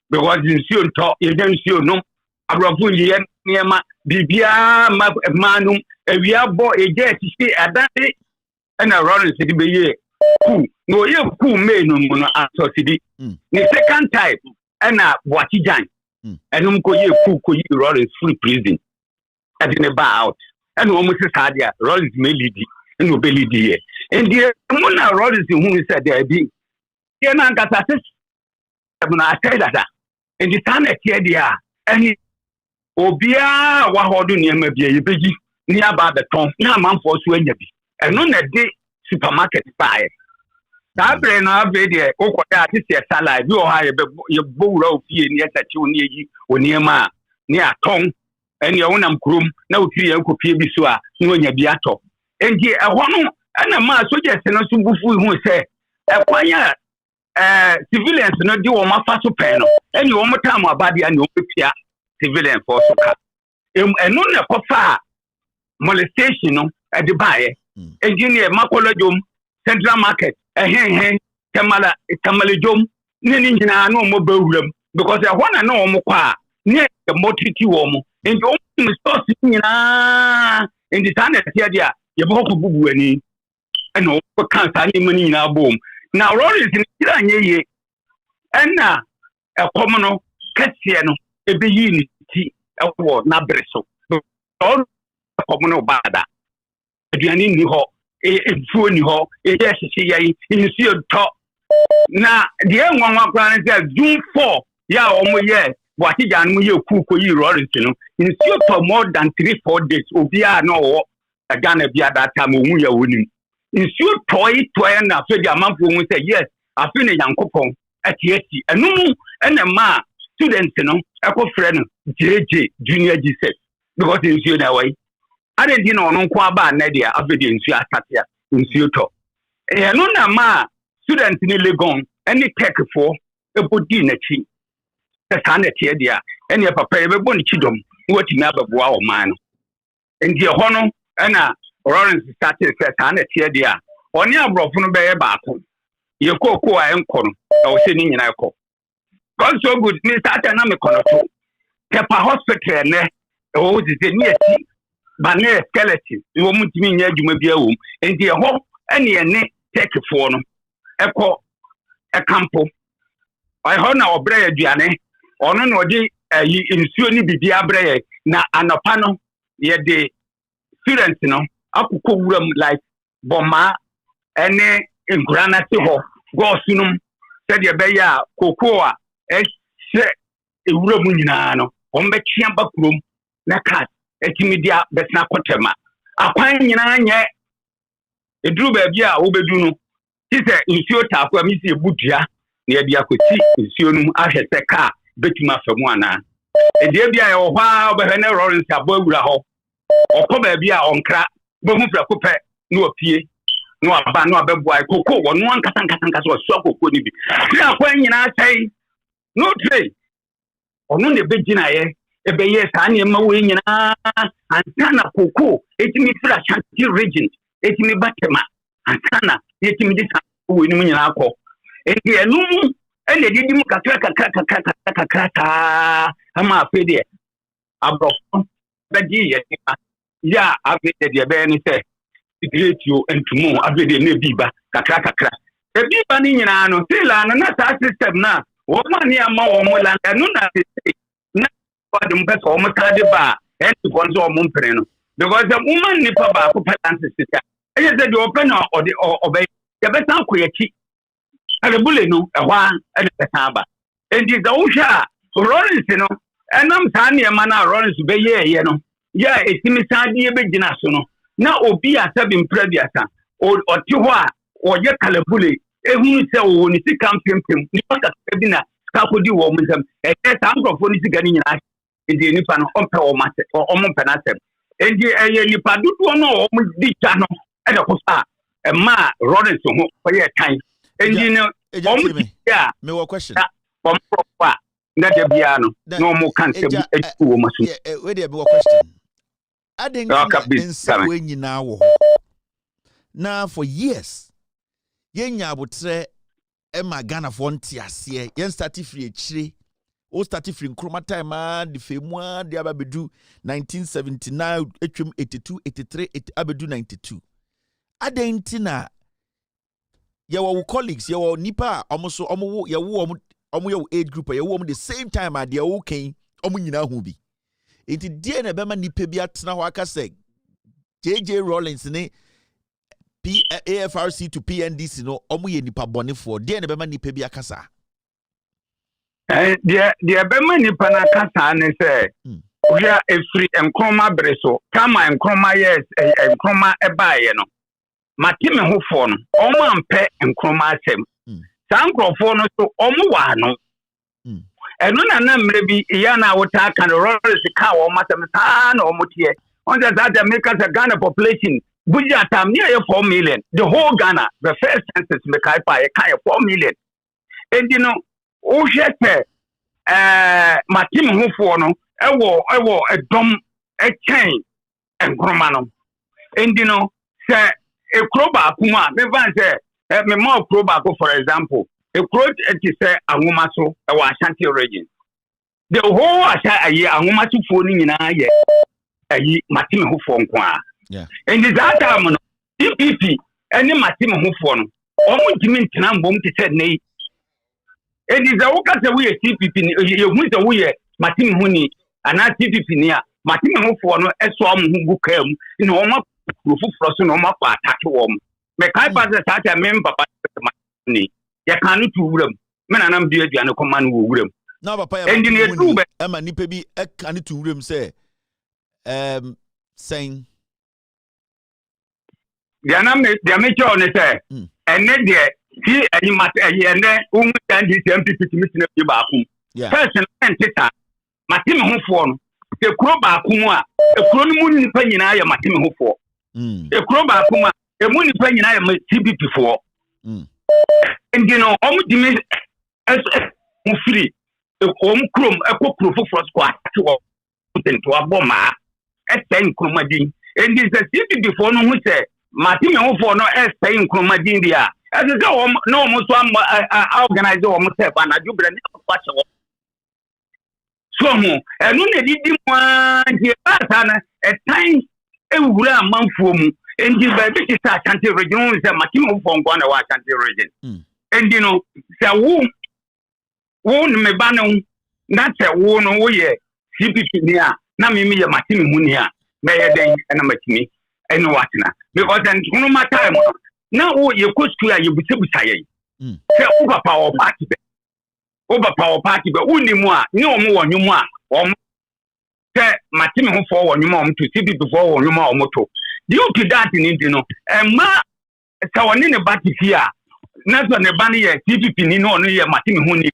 because in see on top you don't see no abrofo yen niema bibia manum ewia bo eje ti adade na Rawlings di be ye ku no ye ku me no no asosidi ni second type na boatijan enum ko ye ku ko yi Rawlings free prison adine ba out and wo mo se sadia Rawlings me lead no belidi here and the mona Rawlings who said there be here na nkasa na say that and the time here there any obia wa hodo niam bia ye beji ni aba beton na manfo so anya bi eno na de supermarket buy sabre na be there okoda ati sala bi o ha ye bowura ofie ni etachi oni yi oniema ni aton eni e wonam krom na otiri yankopie bi so a ni onya bi ato enji ehonu ana ma soldiers no so bufu hu se ekwanya civilians no di wo mafa so pen no eni wo motam abade ani wo pia civilian for so ka enu ne kofa molestation no e de bae engineer makolojom central market tamala jom ni nyina no mo bawuram because ehona na wo mo kwa ni e motiti wo mo enji wo stores nyina enji tane tia dia ye bo ko bubu ani eno ko kansa ni mani na bom na Rawlings ni kira nyeye ena ekom no kase no ebe yi ni ti ewo na breso ekom no bada aduani ni ho efuo ni ho ye hihye yayi insuo to na de enwanwa kwa na June 4 ya omo ye boati jan mu ye ku yi Rawlings no insuo to more than 3-4 days obia no wo Ghana bia that time omu ya woni nsuo toy na so dia manfo hu say yes afi ne yankopon atiati enum ene ma students no eko frɛ no JJ junior Jesus because nsuo na wai ade di na ono nko aba na dia afi de nsuo asatia nsuo to no na ma students ni legon ene tech for ebodi na chi esa na tie dia ene papa e bebo ni chidom wati na baboa o man no ndi ho no ena Rawlings started first and tie dia oni abrofo no be baako ye koko a enko no o se ni nyina ekọ God so good ni started na me kono to Kepa hospital ne o di se ni ati ba ne skeleton wo mutimi nya adwuma bi awom enti ho ene ene take for no ekọ ekampo ai ho na obre aduane ono na odi yi nsuo ni bibi abre na anopa no ye de students no akukọ wuram like boma ene Nkrumah ti ho go sunum said ye be ya koko a ehye ewuram nyina no ombe kiamba kurom na kat etimidia betna kotema akwan nyina nye eduru ba bia wo bedu no ti se nsuo taako amisi ebudua na bia kwati nsuo num ahwe se ka betuma famu ana edie bia ye ho a obehwe na Rawlings abo awura ho okọ ba bia onkra bohu fra kopɛ no opie no aba no abeboa koko wo no ankasa so koko ni bi na kwa nyina sai no trade ono ne begina ye ebeye saa nneɛma wei nyinaa antana koko etimi fra Shanti region etimi batema antana etimi de saa wei no nyinaa kɔ enti ɛnum ɛna didi mu kakra ama afede abrɔfo bɛgye yɛ ya afede de bɛyɛ ne sɛ greatio entumo afede ne biba kakra ebiba ne nyinaa no sila na saa system na wo ma ne ama wo mo la no na na dem pɛ sɛ ɔmo tade ba ɛnti kɔn sɛ ɔmo mpere no because the woman nipa ba ko pattern system ɛyɛ sɛ de ɔpɛ na ɔde ɔbɛ yɛbɛsan kɔ yɛkyi alebule no ɛhɔ ɛde pɛsan ba enti sɛ wohwɛ a Rawlings no ɛnam saa nneɛma na Rawlings bɛyɛɛyɛ no yɛ etimi san de yɛbɛgyina so no na obi a sɛ bimpra biasa ɔte hɔ a ɔyɛ kalabule ehunu sɛ ɔwɔ ne sika mpempem nipa kakra bi na kakodi wɔ mo nsɛm ɛyɛ saa nkurɔfoɔ ne sika ne nyinaa edi nipa no ɔmpɛ ɔmo mpɛ n'asɛm edi ɛyɛ nipa dodoɔ no ɔmo di twa no ɛna kɔ sa ɛma Rawlings ho ɔyɛ kan edi no ɔmo di a me wɔ question ɔmo kɔ a na de bia no na ɔmo kan sɛ etu wɔ mo so we de me wɔ question aden nsa we nyinaa wɔ hɔ na for years yenya abotre Emma Ghana for ntiaseɛ yen start free ekyire o start free Nkrumah time de femua de ababedu 1979 etwem 82 83 abedu 92 adenti na ye wo colleagues ye wo nipa omo so omo ye wo omo ye age group ye wo omo the same time ade o kan omo nyina hu bi enti die na bema nipa bi atena ho aka sɛ JJ Rawlings ne AFRC to PNDC no omo ye nipa bonefo de na bema nipa bi akasa de bema nipa na akasa ne se oya efri Nkrumah breso kama Nkrumah yes Nkrumah ebaaye no matime hofo no omo ampe Nkrumah asem san nkrofo no so omo wa no eno na mre bi ya na wota kan Rawlings ka wo matem sa na omo tie on that make us a Ghana population Buja tam near 4 million. The whole Ghana, the first census make I 4 million. And you know, oh shit, my team who for no, I wore a dumb a chain and Nkrumah. And you know, say a crowbar kuma, me van say, me more crowbar for example, a crowd to say a woman so a Shanti region. The whole Asha a year a woman to phoning in a year, a year, my team who for yeah. And this time, NPP, any Matim Hufon, almost mean Tinambum to say nay. It is a worker that we are TPP, you went away, Matim Huni, and not TPP near Matim Hufon, as one who came in Oma, who frozen Oma, attack warm. Make I pass the such a member, but money. You can't do them. Men and I'm dear, and a command room. Now, Papa, and in the two, I'm a nipebi, a canny to room say, saying. They make on it, and then there, see, and you must, and then, whom can this MPP to Mr. Bakum? First and Tita, Matim Hufon, the Kroba Kuma, a Chronology penny I am Matim Hufo. A Kroba Kuma, a money penny I am TPP for. And you know, almost as free, a home crum, a cook proof for squat to a bomber, a 10 Nkrumah. And this is a city before no one said. Martin for no stay in Nkrumah India. As a go, no almost one organizer or myself, and I do bring so, and when they did one, a time a month from and this baby is a country region is a Martin from one of our country region. And you know, so won me banner, that's a wound away, CPP near, Namimi Martin Munia, Mayor Day, and a me. And what now? Because then Nkrumah time now you could square you be say overpower party but only more no more you more say my team who for you mom to see people for you more moto due to that in you know and ma so on in the party here not on the banner TPP ni no no my team who ni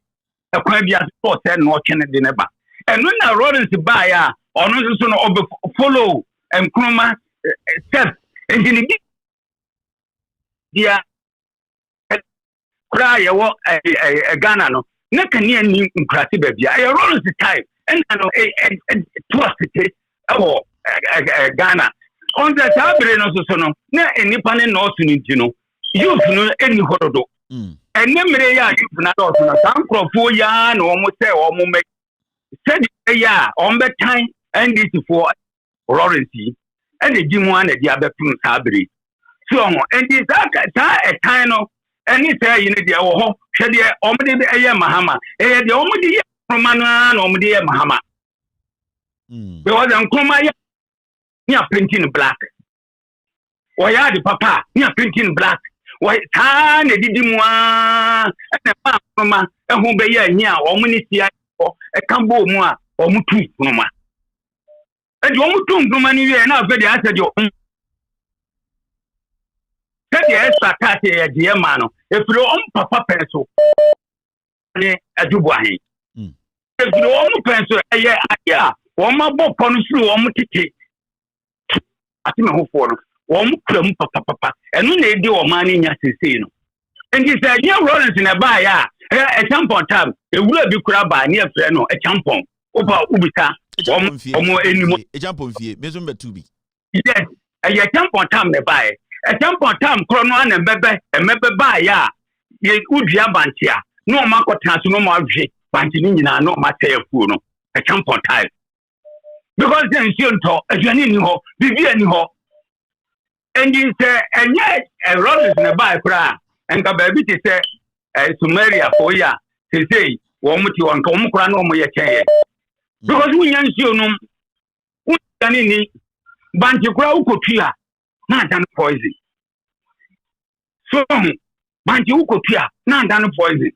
a quite be a sport and no channel the never and when I Rawlings buy or no so follow and Nkrumah step and in the cry a Ghana no na can you Nkrumah baby I Rawlings the time and no trust Ghana on the Sabre no so na independent north no youth no any horodo and memory ya youth na do so na sankrofo ya na omo say omo make said ya on the time and this for Rawlings and the Jim one the other two Sabre so and this a time no any say you need the ho hwede omo de Mahama the omo de Nkrumah na omo de Mahama because Nkrumah we are printing black. Why are the papa? We are printing black. Why can they did and the mama and who be here or ministry or a cambo more or mutu noma. And you want to money and now very answer your own. Tell the extra cat dear man, if your own papa pencil a dubuahi. If your own pencil, yeah, or my book on through or mutiki. Ati me ho for no wo mkram papa enu na edi o man nya sesei no nti say ye Rawlings na ba ya e champon tab e wura bi kura ba na efre no e champon oba ubita omo enimo e champon fie me so mbe tu bi yes e champon tab na ba e champon tab kro no na mbebe emebe ba ya ye udua bantia no o makota so no ma hwe banti ni nyina no ma tayafu no e champon tab because then she unto aduane ni ho bibia ni ho and you say a Rawlings na ba kra enka ba bi te say Sumeria for ya say wo muti won ka wo kra na wo ye chen because we yan she no udane ni banti kra ukotua na dan poison so banti ukotua na dan poison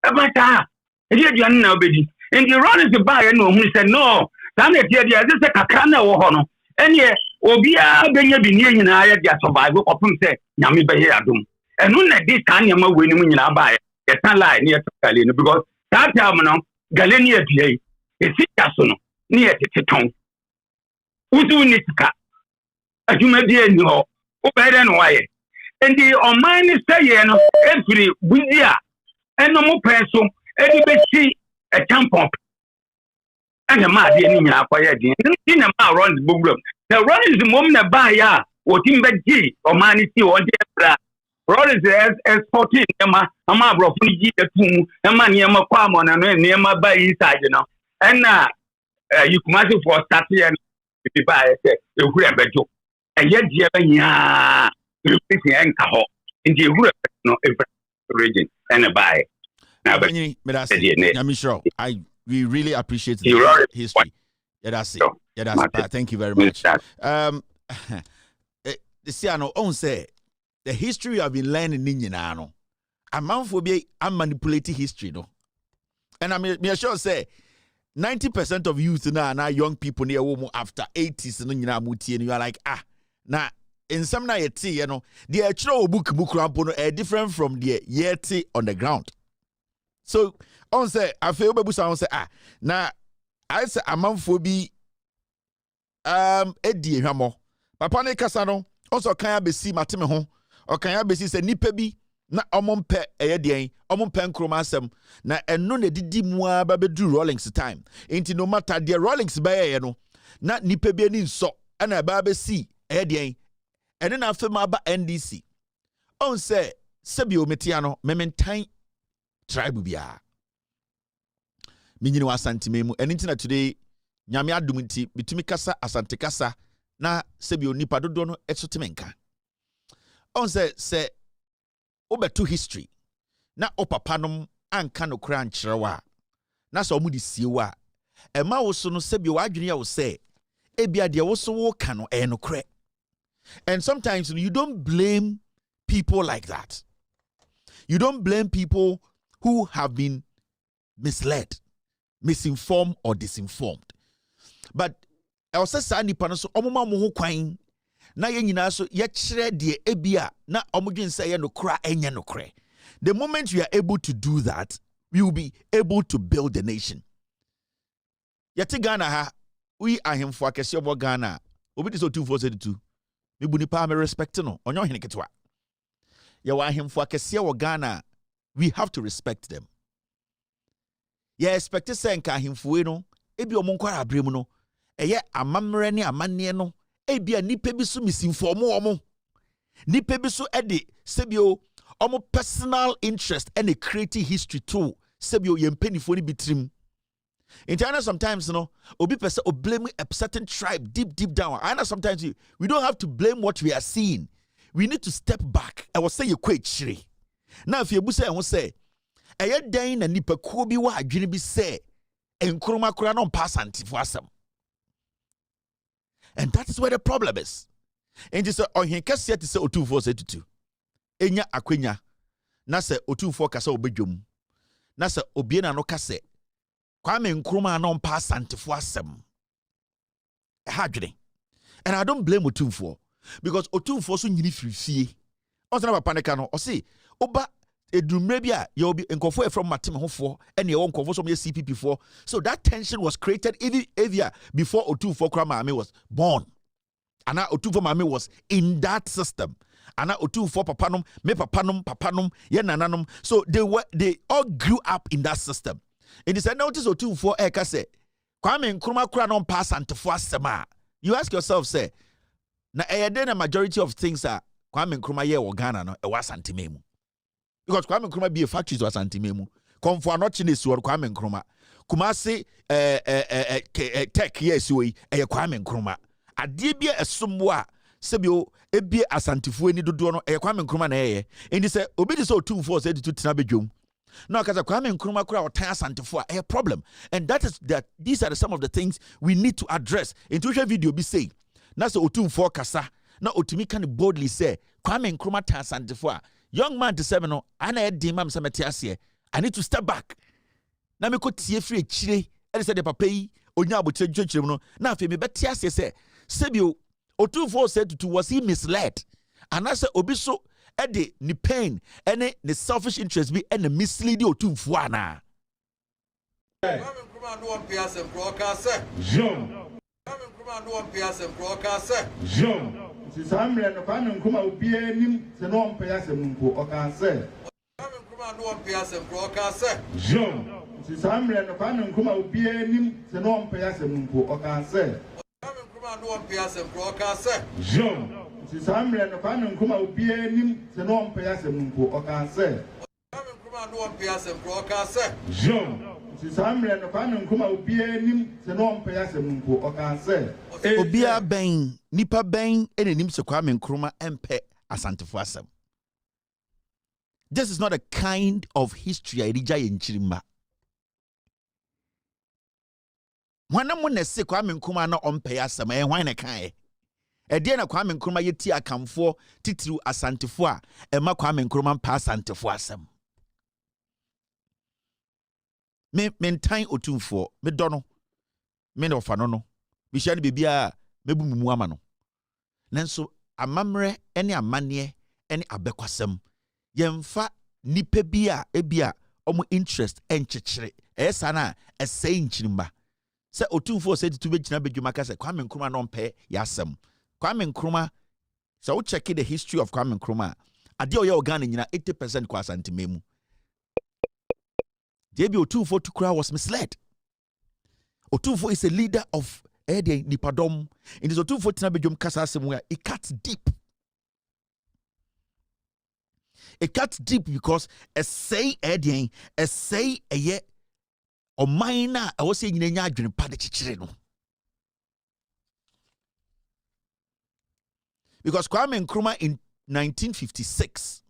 abata e di aduane na obedi and the Rawlings ba ya no hu say no Tane tie dia se kakra na wo ho no ene obia benya bi nie nyina ya dia survive kopum se nyame be ya adum enu na dis kan nyama we ni mu nyina ba ya tan lie ne ya takale no because that time no gale ne adie e sika so no ne ya teteton uzu ni sika aduma bi eni ho o be re no waye endi o man ni say ye no every buzia eno mo penso edi be si e tampon and the man didn't acquire the Rawlings program. The Rawlings mom na buy ya or timber G or manity or the Rawlings as 14 Emma, a ma bro Fuji the tomb, a man near my farm on and near my by inside, you know. And you come out for starting and if you buy a whoever joke. And yet, yeah, replacing anchor in the no region and a buy. Now, but I'm sure we really appreciate the history. Yeah, that's it. Yeah, that's it. Thank you very much. The Siano on say the history I've been learning in Nano. I'm manipulating history, no. And I'm sure say 90% of youth now young people near home after 80s and you are like now in some night you know the actual book different from the yeti on the ground. So on say I feel baby sound say now I say a man for be Eddie Hamo Papa ne kasa no also kan ya besi mateme ho o kan ya besi se nipa bi na omompe eyedien omompe Nkrumah asem na eno na didi mu aba bedu Rawlings time enti no matter the Rawlings baye no na nipa bi ani nso na aba besi eyedien ene na afem aba NDC on say sebi ometia no mementan tribe bia minyini wa asantime mu eni ntina today nyame adum nti bitumi kasa asante kasa na sebi onipa dodo no esotemenka on say obeto history na opapa nom anka no kra nkyerɛwa na so omudi siewa ema wo so no sebi wadwene ya wo say ebia de wo so wo ka no no kra. And sometimes you don't blame people like that. You don't blame people who have been misled, misinformed or disinformed. But I say sa nipa no so omoma mo ho kwan na ye nyina so ye kire de ebia na omodwen say ye no kra enye no kra. The moment you are able to do that, you will be able to build the nation. Yeti Ghana ha we ahemfo akese obo Ghana obi dis 2472 me buni pa me respect no onyo hene ketwa. Ye wa ahemfo akese wo Ghana, we have to respect them. Ye expect say nka ahemfo no ebi omo nkwara abrem no eye amamre ne amanne no ebi a nipa bi so misinform omo nipa bi so ede sebio omo personal interest and a creative history too sebio yempenifo ni bitrim in sometimes obi pese o blame a certain tribe deep down. I know sometimes we don't have to blame what we are seeing. We need to step back. I was say you quite shiri. Now if you say I will say eye dan na nipa ko bi wa adwene bi say Nkrumah kura no pass antifo asem. And that is where the problem is. And just on here kase te say otumfo say tutu. Enya akwenya na say otumfo kase obedwom. Na say obie na no kase Kwame Nkrumah no pass antifo asem. Hadwene. And I don't blame otumfo because otumfo so nyini firifie. Onse na papa ne ka no o say oba edumre bia ye obi nkofo from matem hofo and ye nkofo so me CPP for. So that tension was created even before otumfo Nkrumah was born. And now otumfo mame was in that system. And now otumfo papanom me papanom ye nananom. So they all grew up in that system. And it's a notice otumfo eka say Kwame Nkrumah kura no pass antifo asema. You ask yourself say na then a majority of things are Kwame Nkrumah ye wo Ghana no e was antimemu. Because Kwame Nkrumah be a factory was antimemu. Komfo anochi ne suor Kwame Nkrumah. Kumasi tech yes we e Kwame Nkrumah. Ade bia esomwa sebio ebie asantifo ani dodo no e Kwame Nkrumah na eye. Enti se obi de so otumfo say to tena bedwom. No, because Kwame Nkrumah kura otan asantifo a problem. And these are some of the things we need to address. Intuition video be say na so otumfo kasa na otumi can boldly say Kwame Nkrumah tan asantifo. Young man to 7 no ana e di mam samete ase. I need to step back. Na me ko tie free chire. E say the papa yi onya abotre dwechire no na afi me beti ase say sebio otumfo said to was he misled. And I say obi so ede ni pain ene ni selfish interest be ene mislead otumfo ana. Kwame Nkrumah no one pias and broadcast. Jean. Kwame Nkrumah no one pias and broadcast. Jean. Sisamre no Kwame Nkrumah obi anim se no on pias mpo o kan say. Kwame Nkrumah no one pias and broadcast. Jean. Sisamre no Kwame Nkrumah obi anim se no on pias mpo o kan say. Kwame Nkrumah no one pias and broadcast. Jean. Sisamre no Kwame Nkrumah obi anim se no on pias mpo o kan say. Kwame Nkrumah no one pias and broadcast. Jean. Sisamre no Kwame Nkrumah obi anim se no on pias mpo o kan say. Obia ben nipa ben enenim se Kwame Nkrumah empe asantifo asem. This is not a kind of history I rija yenchirimba. Wana mo na se Kwame Nkrumah na ompe asem e hwan na kan e. E de na Kwame Nkrumah yeti akamfo titiru asantifo a e ma Kwame Nkrumah pa asantifo asem. Me mentan otumfo me dono me no fa no bishia ne bibia mebu mumu ama no nanso amamre ene amane ene abekwasem yemfa nipa bia ebia omo interest enchechire esa na esai nchirima se otumfo se tutu begina bedwuma ka se Kwame Nkrumah no mpe yasem Kwame Nkrumah so we check the history of Kwame Nkrumah ade oya Ghana nyina 80% kwa santimemu Debi otumfo tukura was misled. Otumfo is a leader of Ede Nipadom. In his otumfo tinabejum kasa somewhere, it cuts deep. It cuts deep because a say Ede, a say a ye or minor, I was saying in a yard because Kwame Nkrumah in 1956.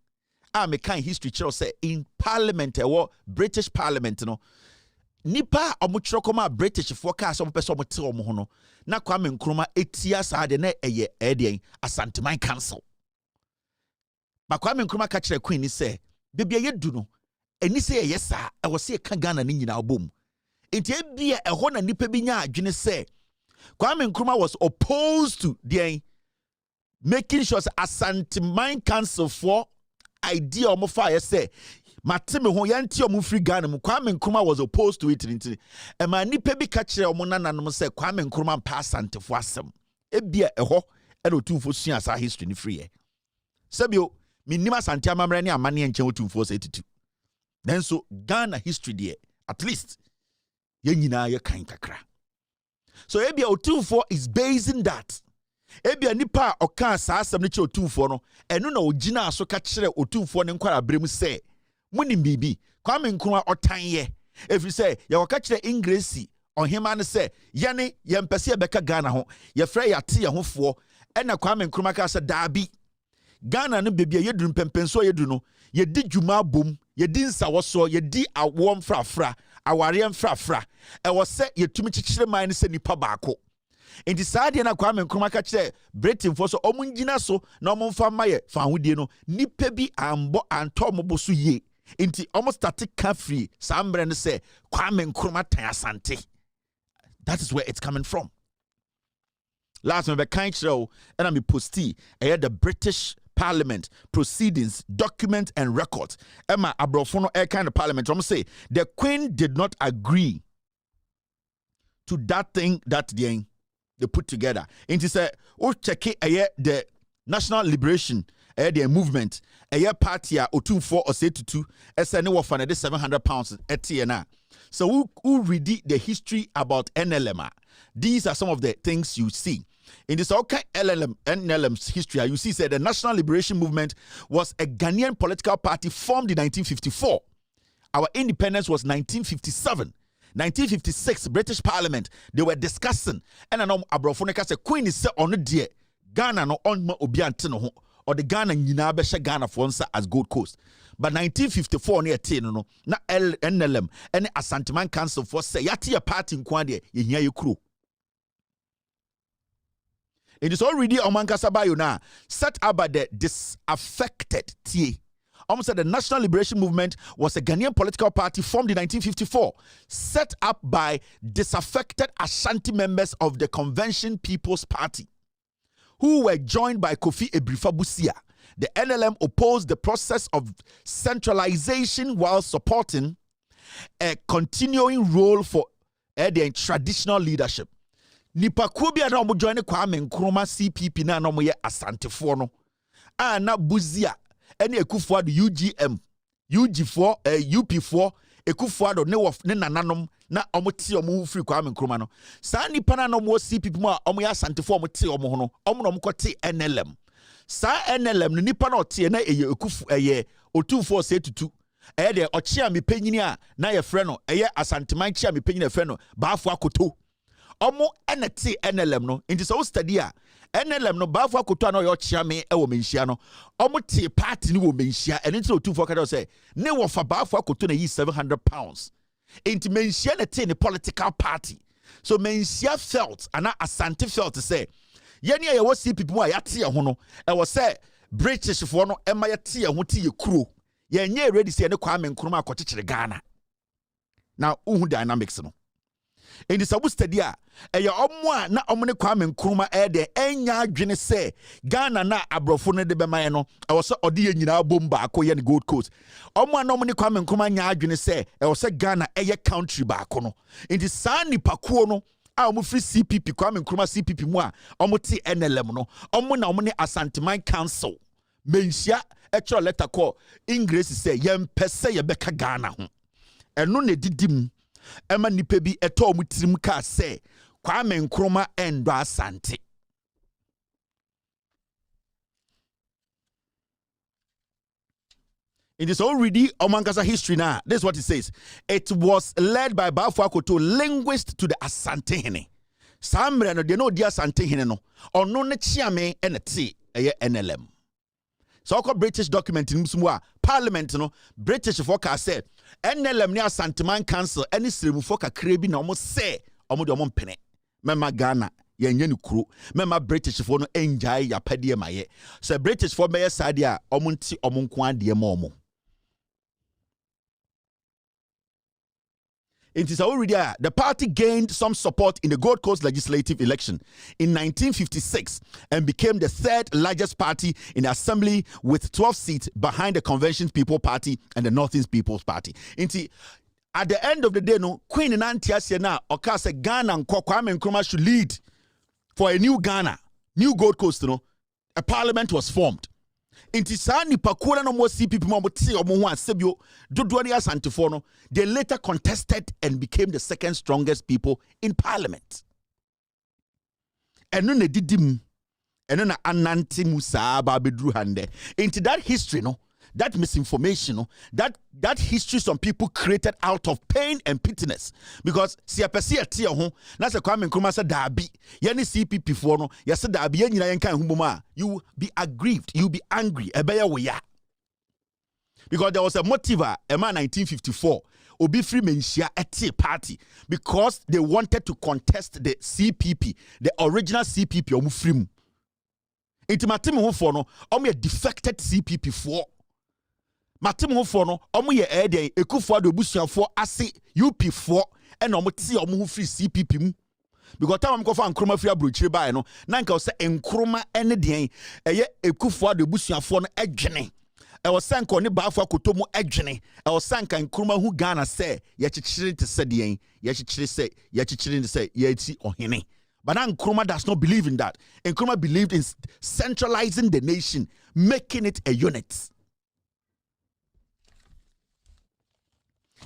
Me kind history chero say in parliament or British parliament no nipa omuchiro koma British forecast omo pese omo te omo ho no na Kwame Nkrumah etia sa de na eye edien Asanteman council ba Kwame Nkrumah ka kire queen ni say bebia yedu no eni say eye sa e wo say ka Ghana ni nyina obom enti ebia e ho na nipa bi nya adwene say Kwame Nkrumah was opposed to the making sure Asanteman council for idea omo fire say mateme ho yanti omo free Ghana mu Kwame Nkrumah was opposed to it nti e ma nipa bi ka kire omo nananom say Kwame Nkrumah pa asantefo asem ebia eho e no tumfo sua sa history ni free e sabio minima asante amamre ne amane enchen otumfo say titu then so Ghana history there at least ye nyina ye kan kakra So ebia Otumfuo is basing that. Ebia nipa oka saa asem ne che Otumfuo no, eno na ogina so ka kire Otumfuo ne nkwara brem se, muni bibi, Kwame Nkrumah otanye. If you say, ya waka kire Ingresi, Ohima ne se, yane yempese yebeka Ghana ho, ye frɛ yate ye ho fo, ɛna Kwame Nkrumah ka se dabi. Ghana no bebia yeduru pempenso yeduru no, yedi dwuma bom, yedi nsawoso, yedi awom frafra, aware frafra. Ɛwɔ se yetumi kyekyere man ne se nipa baako. Enti saade na Kwame Nkrumah ka kire Britain fo so omunjina so na omumfa maye fa hodie no, nipa bi ambo anto mobo so ye. Enti almost static free sambre ne se Kwame Nkrumah tan asante. That is where it's coming from. Last me be kind show and I'm posti the British Parliament proceedings, documents and records. Emma Abrofono air kind of parliament. I'm say the Queen did not agree to that thing that they put together. And he said, oh check it the National Liberation the movement party Otumfuo or say to two SNO for £700 etiena. So who read the history about NLM? These are some of the things you see. In this okay NLM's history, you see said the National Liberation Movement was a Ghanaian political party formed in 1954. Our independence was 1957. 1956, British Parliament, they were discussing. And I know Abrofonica said, Queen is set on the dear Ghana no on Obiantino or the Ghana Yinabe Ghana for once as Gold Coast. But 1954 near no na NLM and Asanteman Council for say yati a party in Kwande ye hear you crew. It is already Omankasabayo now set up by the disaffected TA. Almost said the National Liberation Movement was a Ghanaian political party formed in 1954, set up by disaffected Ashanti members of the Convention People's Party, who were joined by Kofi Ebrifa Busia. The NLM opposed the process of centralization while supporting a continuing role for the traditional leadership. Nipa kubia na omo join Kwame Nkrumah CPP na no ye asantefo no. Na Busia ene Ekufuado UGM UG4 UP4 Ekufuado ne nananom na omo ti omo free Kwame Nkrumah no. Sa nipa na no mo CPP mo omo ye asantefo omo ti omo ho no. Omo no ko ti NLM. Sa NLM no nipa na otie na eye Ekufu Otumfuo se tutu. De ochia mepanyini a na ye frɛ no asanteman chia mepanyini frɛ no baafo akoto. Omo enete NLM no inti so study a NLM no baafo akoto na yo chia me wo menhia no omo te party ni wo menhia eno nti Otumfuo ka say ne wo fa baafo akoto na yi £700 inti menhia na te ne political party so menhia felt ana asante felt say yeni ye wo CPP mu a yate ye ho no e wo say British fo no ema yate ye ho te ye kuro ye nye ready say ne Kwame Nkrumah akokyekere Ghana na uhu dynamics no in the sabu study a omo na omo ne Kwame Nkrumah de enya adwene se Ghana na abrofo ne de bema no e wo se ode ye nyina bomba akoye ne Gold Coast omo na omo ne Kwame Nkrumah nya adwene se e wo se Ghana eye country ba ko no in the sani pakuo no a omo free CPP Kwame Nkrumah CPP mu a omo ti NLM no omo na omo ne Asanteman Council menhia actual letter call English say yempese ye beka Ghana ho eno ne didim ema nipa bi eto mu tirim ka say Kwame Nkrumah endo asante. In this already Omankasa history now, this is what it says. It was led by Bafo Akoto, linguist to the Asante Hene. Samre no de no dia Asante Hene no. Ono ne chiame ene ti NLM. So called British document in Musumwa Parliament no British forecast said NLM ni Asanteman Council any siremufo kakra bi na omo say omo de omo mpene mema Ghana yenye ni kuro mema British fo no enjai ya pade maye so British fo be sade a omo nti omo nko ade ma omo. It is already the party gained some support in the Gold Coast legislative election in 1956 and became the third largest party in the assembly with 12 seats behind the Convention People Party and the Northeast People's Party. At the end of the day, no Queen and Antiasia now Okasa Ghana and Kwame Nkrumah should lead for a new Ghana, new Gold Coast. A parliament was formed. Inti saa nipa kura no mo CPP mo ti omo ho asebio dodo ne asantefo no they later contested and became the second strongest people in parliament. eno na didim eno na anante musa ba bedru hande into that history no, that misinformation no, that history some people created out of pain and pittiness, because si apese ete ho na se Kwame Nkrumah say dabi ye ne CPP for no ye say dabi ye nyina ye kan humoma, you be aggrieved, you be angry ebeye wo ya, because there was a motive a man 1954 obi free menhia ete party because they wanted to contest the CPP, the original CPP omu free mu intimatim ho for no omu ye defected CPP for matim ho for no omu ye eden ekufo ado busuafo ase UP for and omu ti omu ho free CPP mu, because time am ko fa Nkrumah free abrochire bae no na nka say Nkrumah ene den eye ekufo ado busuafo no edwene e was sanka oni baafo akotomu edwene e was sanka Nkrumah hu Ghana say ye chichire te se den ye chichire say ye ti ohene. But now Nkrumah does not believe in that. Nkrumah believed in centralizing the nation, making it a unit.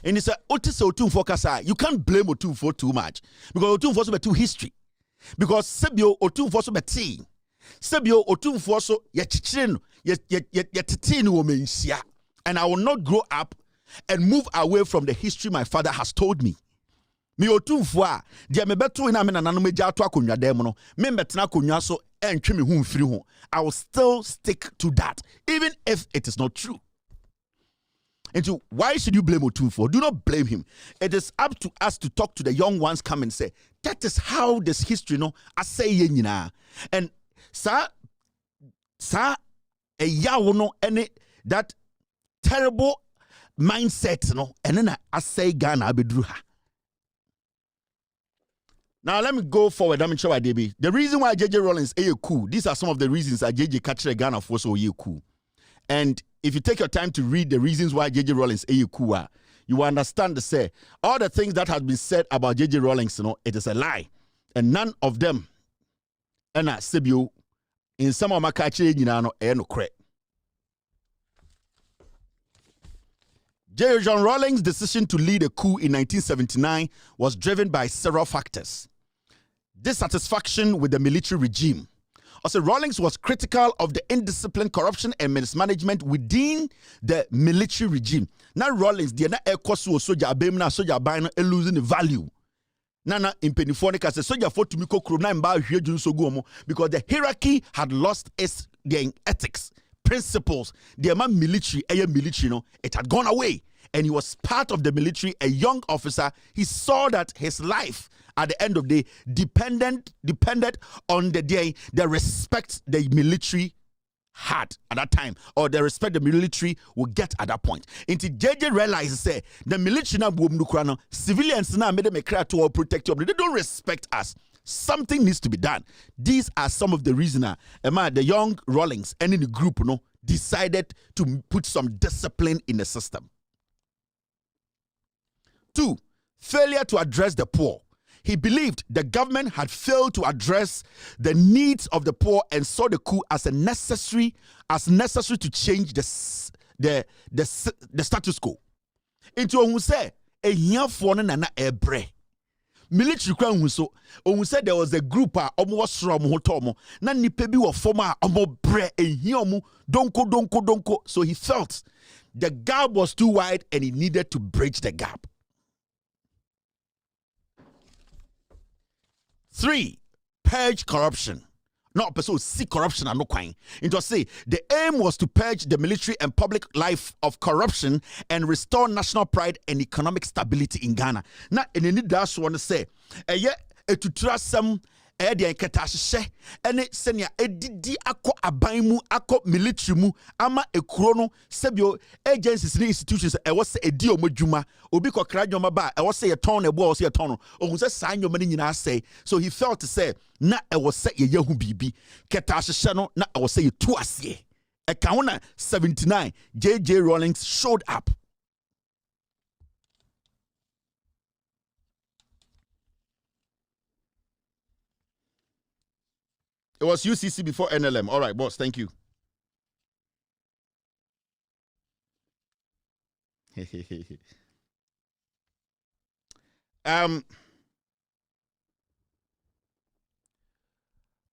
And it's a Otumfo kasa. You can't blame Otumfo too much, because Otumfo so be too history. Because Sebio Otumfo so be tea. Sebio Otumfo so ye chichire no ye tete no mensia. And I will not grow up and move away from the history my father has told me. Me otumfo a dia me beto ina me nananom agya ato akonwa dem no me mbetena akonwa so entwe me hu mfiri ho. I will still stick to that even if it is not true. And so why should you blame Otumfo? Do not blame him. It is up to us to talk to the young ones, come and say that is how this history no I say ye nyina. And sa a yawo no any that terrible mindset no and then I say Ghana abedru ha. Now let me go forward. Let me show you DB. The reason why JJ Rawlings is cool. These are some of the reasons that JJ captured Ghana for so cool. And if you take your time to read the reasons why JJ Rawlings is cool, you will understand the say all the things that has been said about JJ Rawlings. You know, it is a lie, and none of them. And Sibio in some of my catching, you know, no correct. J. John Rawlings' decision to lead a coup in 1979 was driven by several factors. Dissatisfaction with the military regime. Also, Rawlings was critical of the indiscipline, corruption, and mismanagement within the military regime. Now, Rawlings, the na ekosu soja abemna soja bino losing the value. Nana in Pennyfonica says soja for to miko krona mba hwe junso because the hierarchy had lost its ethics, principles. The man military, no, it had gone away. And he was part of the military, a young officer. He saw that his life at the end of the day depended on the respect the military had at that time, or the respect the military would get at that point. Until JJ realized, say, the military na civilians na made them cry to protect them. They don't respect us. Something needs to be done. These are some of the reasons the young Rawlings and in the group decided to put some discipline in the system. 2, failure to address the poor. He believed the government had failed to address the needs of the poor and saw the coup as necessary to change the status quo. Into who say a young foreign nana ebre. Military crown who said there was a group almost from hotomo na nipa bi wo former bre ehiomu donko. So he felt the gap was too wide and he needed to bridge the gap. 3, purge corruption. Not person see corruption and no crime. It was say the aim was to purge the military and public life of corruption and restore national pride and economic stability in Ghana. Now, in any dash want to say, to trust some edi nketahye ene senia edidi akọ aban mu akọ military mu ama ekuro no sebio agencies and institutions e wose edi omodwuma obi kokra dwoma ba e wose ye ton na ebo wose ye ton no ohun se saa nyoma ni nyina say. So he felt to say na e wose ye yahu bibi ketahye no na e wose ye tu ase e ka ho na 79 JJ Rawlings showed up. It was UCC before NLM. All right, boss. Thank you.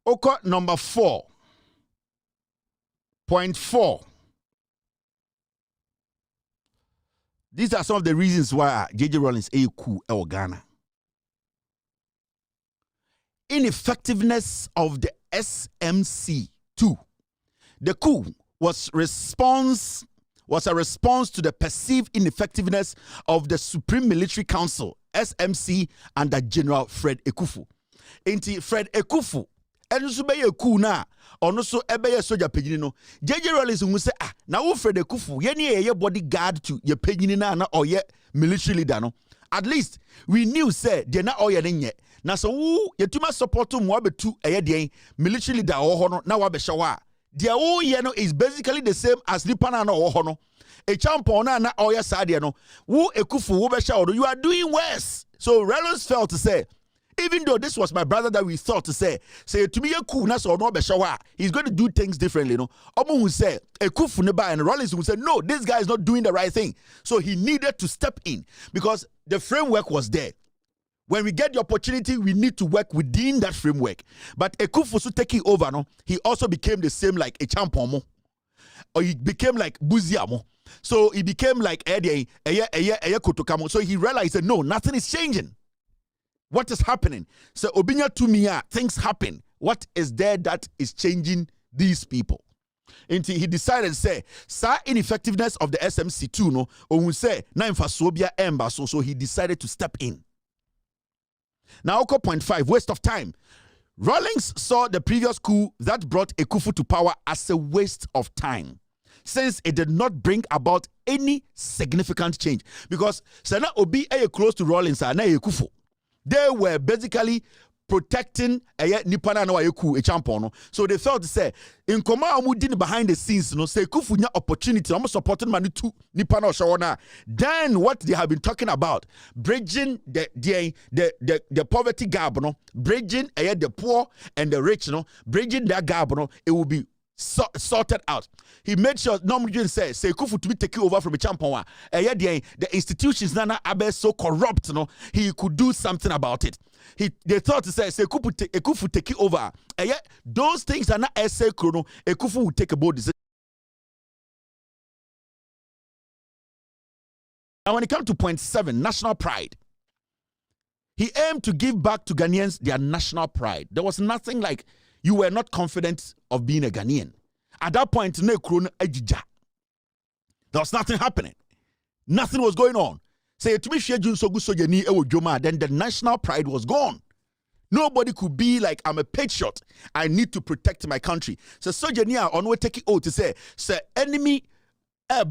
Okay, number 4.4. These are some of the reasons why J.J. Rawlings is a coup in Ghana. Ineffectiveness of the SMC2. The coup was a response to the perceived ineffectiveness of the Supreme Military Council, SMC, under General Fred Ekufu. Enti Fred Ekufu, and so be a coup na, or no so ebe soldier pejino. J.J. Rawlings will say, now Fred Ekufu, ye bodyguard to ye pejina or ye military leader no. At least we knew say they're not all ye. Na so ye too much support to Mwabetu a military leader or hono na wabeshawa. Their own yeno is basically the same as Lipana or hono. A champona na oya sadiano. Woo Ekufu wubesha. You are doing worse. So Rawlings felt to say, even though this was my brother that we thought to say to me a coup na so no beshawa, he's going to do things differently, no. Omo who say Ekufu neba and Rawlings will say, no, this guy is not doing the right thing. So he needed to step in because the framework was there. When we get the opportunity, we need to work within that framework. But Ekufu taking over, no, he also became the same like a champomo, or he became like Buziamo. So he became like Eddie, Kotokamo. So he realized that no, nothing is changing. What is happening? So Obinya Tumia, things happen. What is there that is changing these people? And he decided to say, sa ineffectiveness of the SMC2, no, or we say, na infasobia emba. So he decided to step in. Now, 0.5, waste of time. Rawlings saw the previous coup that brought Ekufu to power as a waste of time, since it did not bring about any significant change. Because Sana Obi are close to Rawlings and Ekufu. They were basically protecting Nipana no Eku champion. So they felt to say, in Nkrumah amudin behind the scenes, no say Ekufu nya opportunity, almost supporting manu to Nipana Shawana. Then what they have been talking about, bridging the poverty gap, no, bridging the poor and the rich, no, bridging that gap, no, it will be sorted out. He made sure normally say Ekufu to be taken over from a champion. The institutions nana abe so corrupt, no, he could do something about it. They thought to say Ekufu take it over. Those things are not essay chrono. Ekufu will take a bold decision. Now when it comes to 0.7, national pride, he aimed to give back to Ghanaians their national pride. There was nothing like you were not confident of being a Ghanaian. At that point, there was nothing happening. Nothing was going on. Say to me, then the national pride was gone. Nobody could be like, I'm a patriot. I need to protect my country. So Sojania on we take it out to say enemy then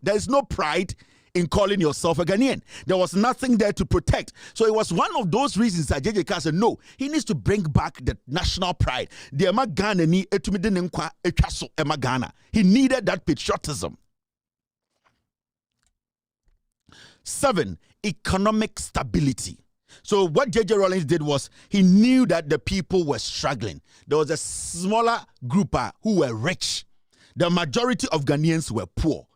there is no pride in calling yourself a Ghanaian. There was nothing there to protect. So it was one of those reasons that JJ said, no, he needs to bring back the national pride. He needed that patriotism. 7, economic stability. So what J.J. Rawlings did was he knew that the people were struggling. There was a smaller group who were rich. The majority of Ghanaians were poor.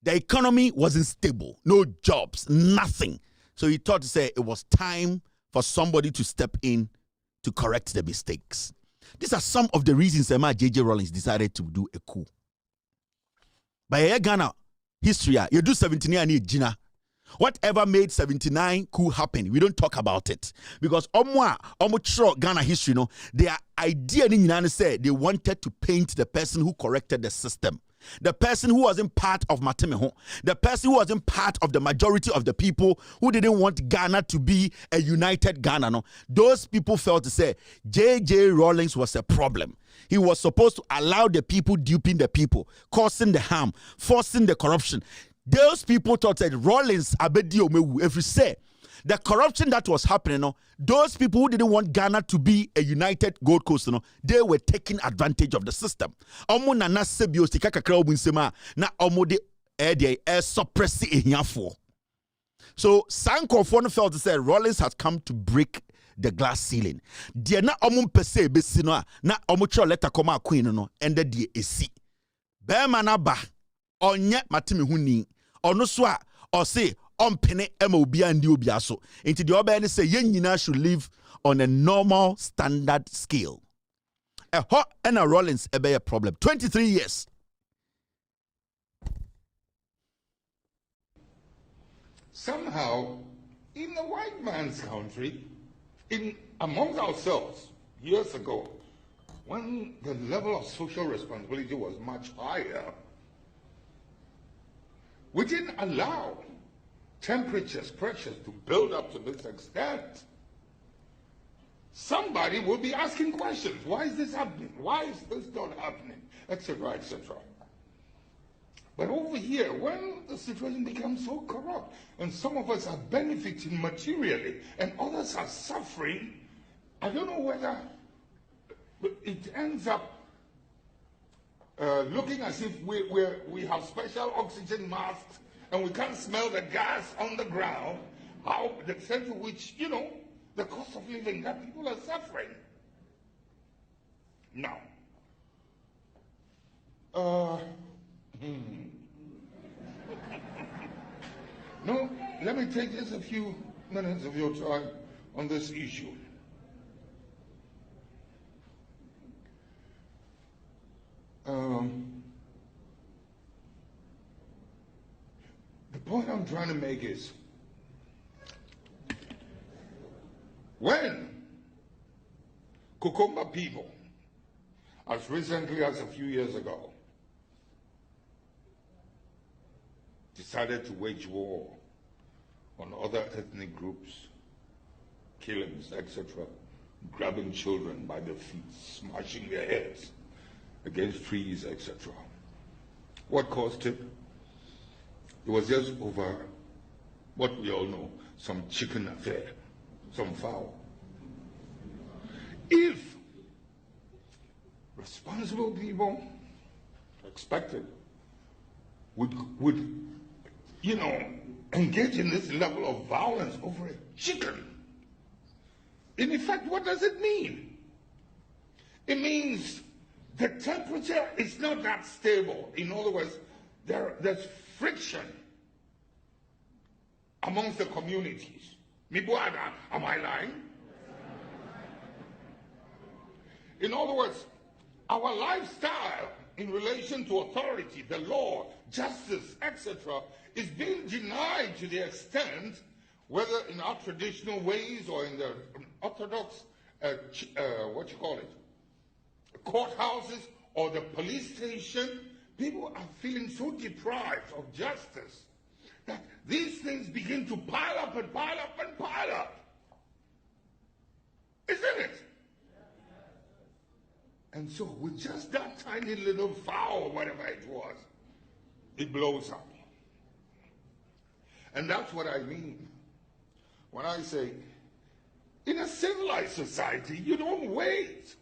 The economy wasn't stable. No jobs, nothing. So he thought to say it was time for somebody to step in to correct the mistakes. These are some of the reasons J.J. Rawlings decided to do a coup. By Ghana history, you do 79 Gina. Whatever made 79 coup happen, we don't talk about it. Because Ghana history, no, their idea in said they wanted to paint the person who corrected the system. The person who wasn't part of Matemeho, the person who wasn't part of the majority of the people who didn't want Ghana to be a united Ghana. No, those people felt to say J.J. Rawlings was a problem. He was supposed to allow the people duping the people, causing the harm, forcing the corruption. Those people thought that Rawlings abedio mewu. If you say the corruption that was happening, no, those people who didn't want Ghana to be a united Gold Coast, no, they were taking advantage of the system. Omo na na sebio sika kakra obunsema na omo de suppress ehiafo. So Sankophone felt to say Rawlings had come to break the glass ceiling. Dia na omo mpese besi no na omo cho letter koma queen no ende die esi. Be manaba onye matimi huni. Ono so a or say ompene ema obi andi obi aso. Into the obey say yen nyina should live on a normal standard scale. A hot and a Rawlings ebe a problem. 23 years. Somehow, in the white man's country, among ourselves, years ago, when the level of social responsibility was much higher, we didn't allow pressures to build up to this extent. Somebody will be asking questions. Why is this happening? Why is this not happening? Etc., etc. But over here, when the situation becomes so corrupt, and some of us are benefiting materially, and others are suffering, I don't know whether it ends up looking as if we have special oxygen masks and we can't smell the gas on the ground, how the extent to which, the cost of living that people are suffering. Now, no, let me take just a few minutes of your time on this issue. The point I'm trying to make is, when Kukumba people, as recently as a few years ago, decided to wage war on other ethnic groups, killings, etc., grabbing children by the feet, smashing their heads against trees, etc. What caused it? It was just over what we all know, some chicken affair, some fowl. If responsible people expected would engage in this level of violence over a chicken, in effect, what does it mean? It means the temperature is not that stable. In other words, there's friction amongst the communities. Mibuada, am I lying? In other words, our lifestyle in relation to authority, the law, justice, etc., is being denied to the extent, whether in our traditional ways or in the orthodox, courthouses or the police station, people are feeling so deprived of justice that these things begin to pile up and pile up and pile up. Isn't it? And so with just that tiny little foul, whatever it was, it blows up. And that's what I mean when I say, in a civilized society, you don't wait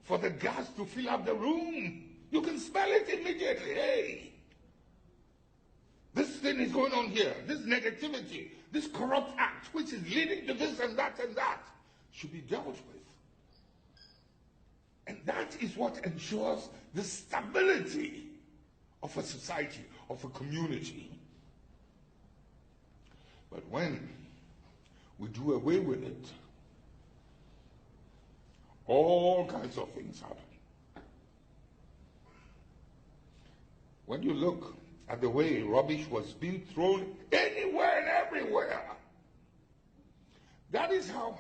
for the gas to fill up the room. You can smell it immediately. Hey, this thing is going on here. This negativity, this corrupt act, which is leading to this and that, should be dealt with. And that is what ensures the stability of a society, of a community. But when we do away with it, all kinds of things happen. When you look at the way rubbish was being thrown anywhere and everywhere, that is how,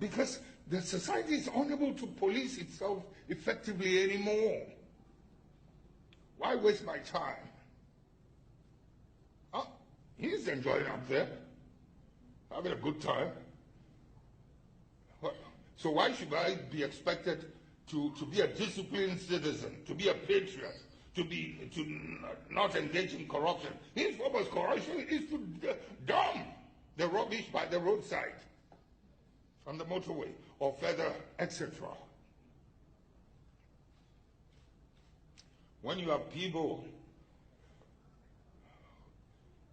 because the society is unable to police itself effectively anymore. Why waste my time? He's enjoying up there, having a good time. So why should I be expected to be a disciplined citizen, to be a patriot, to not engage in corruption? His form of corruption is to dump the rubbish by the roadside, on the motorway, or further, etc. When you have people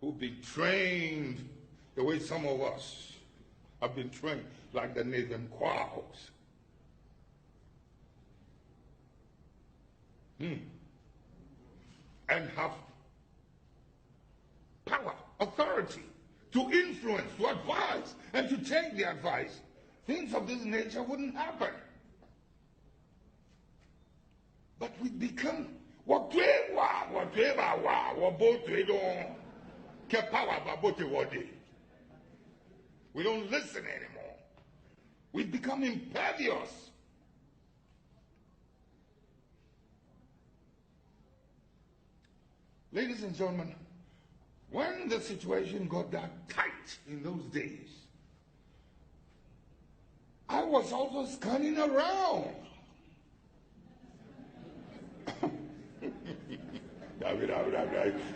who've been trained the way some of us have been trained, like the Nathan Quahoes, and have power, authority, to influence, to advise, and to take the advice, things of this nature wouldn't happen. But we become we don't listen anymore. We've become impervious. Ladies and gentlemen, when the situation got that tight in those days, I was also scanning around.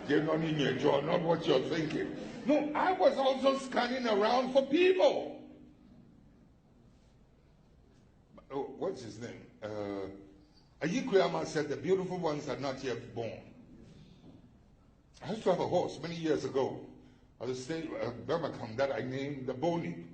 You're not in your jaw, not what you're thinking. No, I was also scanning around for people. Oh, what's his name? Nkrumah said the beautiful ones are not yet born. I used to have a horse many years ago at the state of Birmingham that I named the Bony.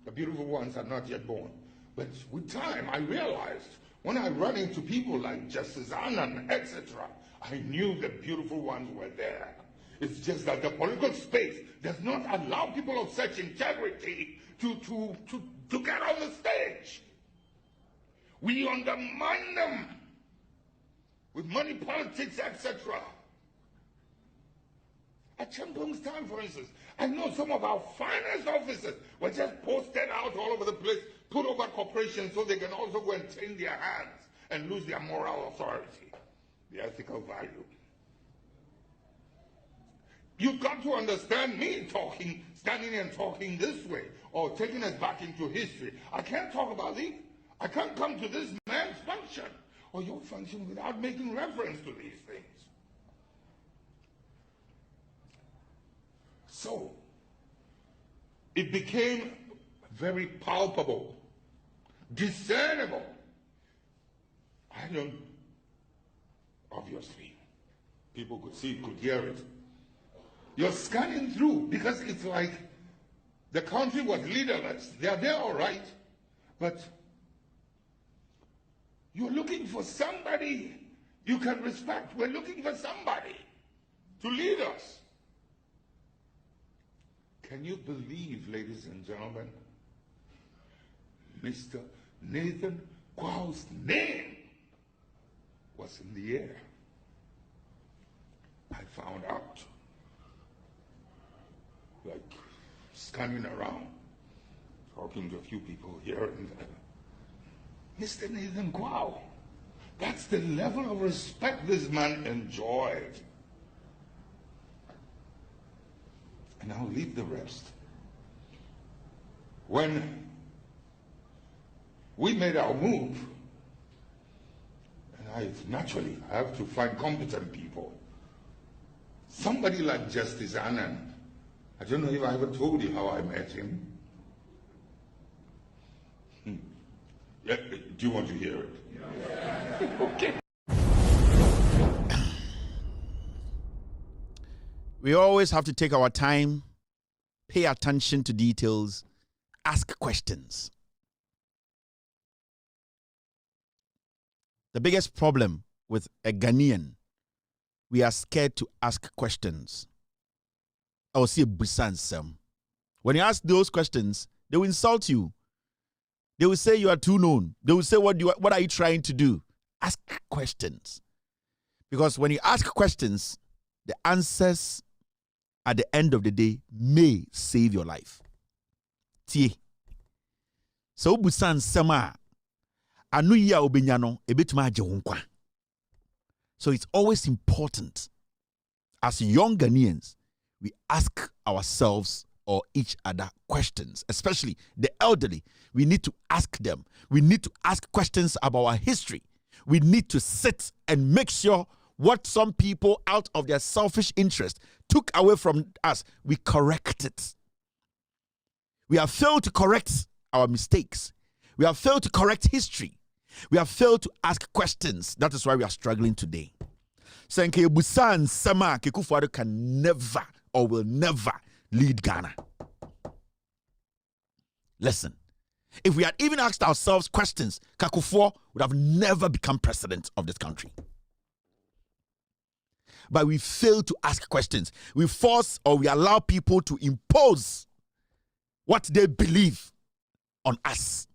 The beautiful ones are not yet born. But with time, I realized when I run into people like Justice Anand, etc., I knew the beautiful ones were there. It's just that the political space does not allow people of such integrity to get on the stage. We undermine them with money politics, etc. At Champong's time, for instance, I know some of our finest officers were just posted out all over the place, put over corporations so they can also go and train their hands and lose their moral authority, the ethical value. You've got to understand me talking, standing and talking this way, or taking us back into history. I can't talk about these. I can't come to this man's function or your function without making reference to these things. So, it became very palpable, discernible. Obviously, people could see, could hear it. You're scanning through because it's like the country was leaderless. They are there all right, but you're looking for somebody you can respect. We're looking for somebody to lead us. Can you believe, ladies and gentlemen, Mr. Nathan Kwau's name was in the air? I found out, like scanning around, talking to a few people here and there. Mr. Nathan Kwau, that's the level of respect this man enjoyed. And I'll leave the rest. When we made our move, and I have to find competent people. Somebody like Justice Anand. I don't know if I ever told you how I met him. Yeah, do you want to hear it? Yeah. Okay. We always have to take our time, pay attention to details, ask questions. The biggest problem with a Ghanaian, we are scared to ask questions. I will see a busansem. When you ask those questions, they will insult you. They will say you are too known. They will say, what are you trying to do? Ask questions. Because when you ask questions, the answers at the end of the day may save your life. Tie. So busan sema anu ya obenyano ebetuma agye wo nkwa. So it's always important as young Ghanaians we ask ourselves or each other questions, especially the elderly. We need to ask them. We need to ask questions about our history. We need to sit and make sure what some people out of their selfish interest took away from us, we correct it. We have failed to correct our mistakes. We have failed to correct history. We have failed to ask questions. That is why we are struggling today. Senke Busan Sama Kekufuado can never or will never lead Ghana. Listen, if we had even asked ourselves questions, Kakufo would have never become president of this country. but we fail to ask questions. We force or we allow people to impose what they believe on us.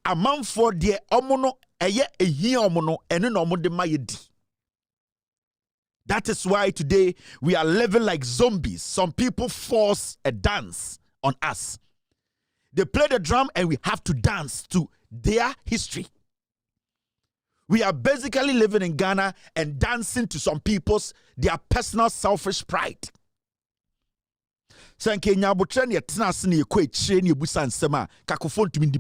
A man for the omono eye ehia omono ene no mo de mayedi. That is why today we are living like zombies. Some people force a dance on us. They play the drum and we have to dance to their history. We are basically living in Ghana and dancing to some people's, their personal selfish pride. So the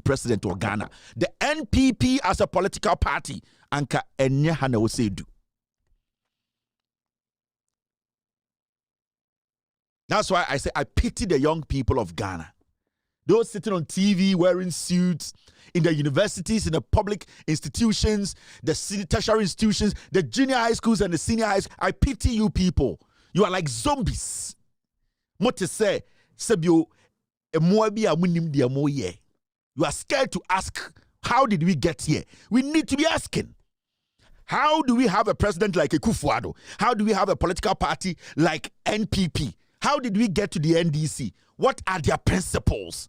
president of Ghana. The NPP as a political party, anka enye hana do. That's why I say I pity the young people of Ghana. Those sitting on TV wearing suits in the universities, in the public institutions, the tertiary institutions, the junior high schools and the senior high schools. I pity you people. You are like zombies. What to say? You are scared to ask, how did we get here? We need to be asking. How do we have a president like Akufo-Addo? How do we have a political party like NPP? How did we get to the NDC? What are their principles?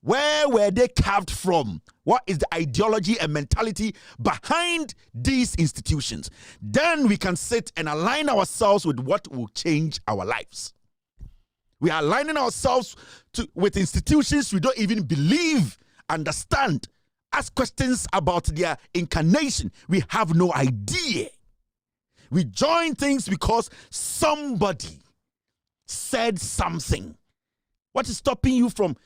Where were they carved from? What is the ideology and mentality behind these institutions? Then we can sit and align ourselves with what will change our lives. We are aligning ourselves with institutions we don't even believe, understand, ask questions about their incarnation. We have no idea. We join things because somebody said something. What is stopping you from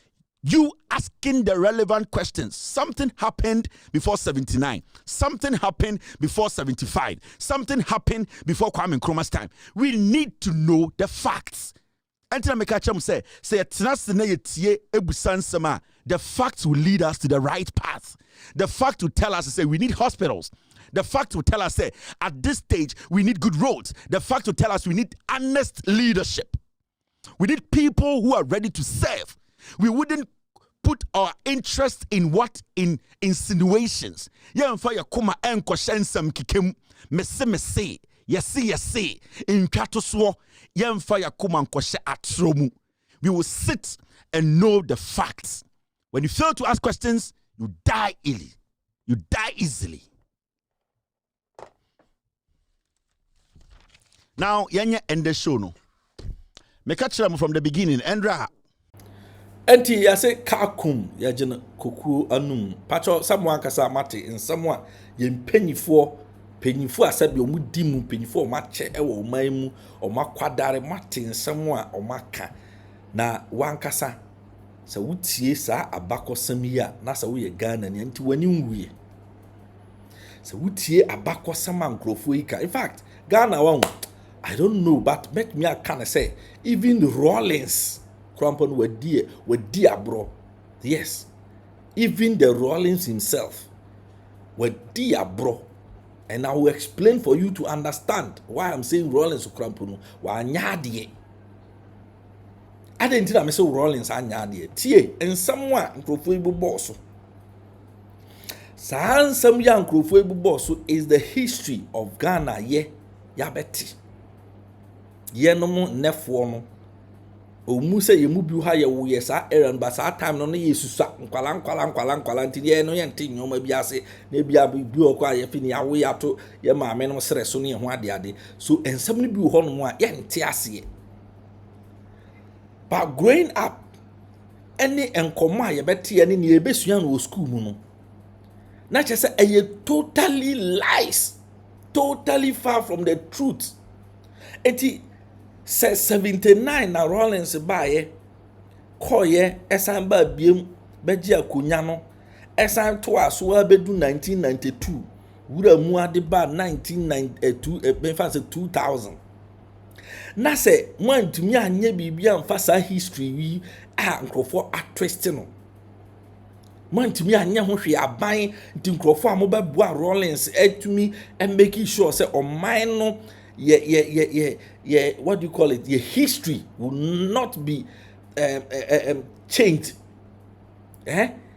you asking the relevant questions? Something happened before 79. Something happened before 75. Something happened before Kwame Nkrumah's time. We need to know the facts. Until I make a say the facts will lead us to the right path. The fact will tell us, say, we need hospitals. The fact will tell us, say, at this stage, we need good roads. The fact will tell us we need honest leadership. We need people who are ready to serve. We wouldn't put our interest in what? In insinuations. We will sit and know the facts. When you fail to ask questions, you die easily. You die easily. Now, Yanya end the show no. Me catch them from the beginning. Endra. Enti ya say kakum ya jena koku anum. Pacho someone kasa mate in someone yen penyifo asabi omu dimu penyifo mache ewo omaimu omakwadare mate in someone omaka na wankasa sa wutie sa abakosam yi a na sa wo ye Ghana ni enti wani nwuye. Sa wutie abakosam ankrofo yi ka. In fact, Ghana wan I don't know, but make me kind of say, even the Rawlings, Crampon were dear, bro. Yes, even the Rawlings himself were dear, bro. And I will explain for you to understand why I'm saying Rawlings Crampon were nyadie. I didn't tell me so Rawlings are nyadie. Tie, and someone incredible boss. Some young incredible boss is the history of Ghana, yeah, yabeti. Ye no mo nefo no omu se ye mu bi ha ye wo ye sa errand ba sa time no ye susa nkwala nti ye no ye nti nyoma bi ase na bi abi okwa ye fini awo ya to ye maame no sere so ne ye ho ade so ensam no bi ho no a ye nti ase. But growing up any enkomo a ye beti ye ne ye besua no school mu no na che se ye totally lies, totally far from the truth. Eti says 79 na Rawlings baye koye esan ba biem beji akonya no esan to aso abedu 1992 wura mu ade ba 1992 benfa se 2000 na se mwantumi anye bibia mfa sa history wi a nkrofo atwist no mwantumi anye ho hwe aban nti nkrofo amobabu a Rawlings etumi and making sure say o man no what do you call it? Your history will not be changed.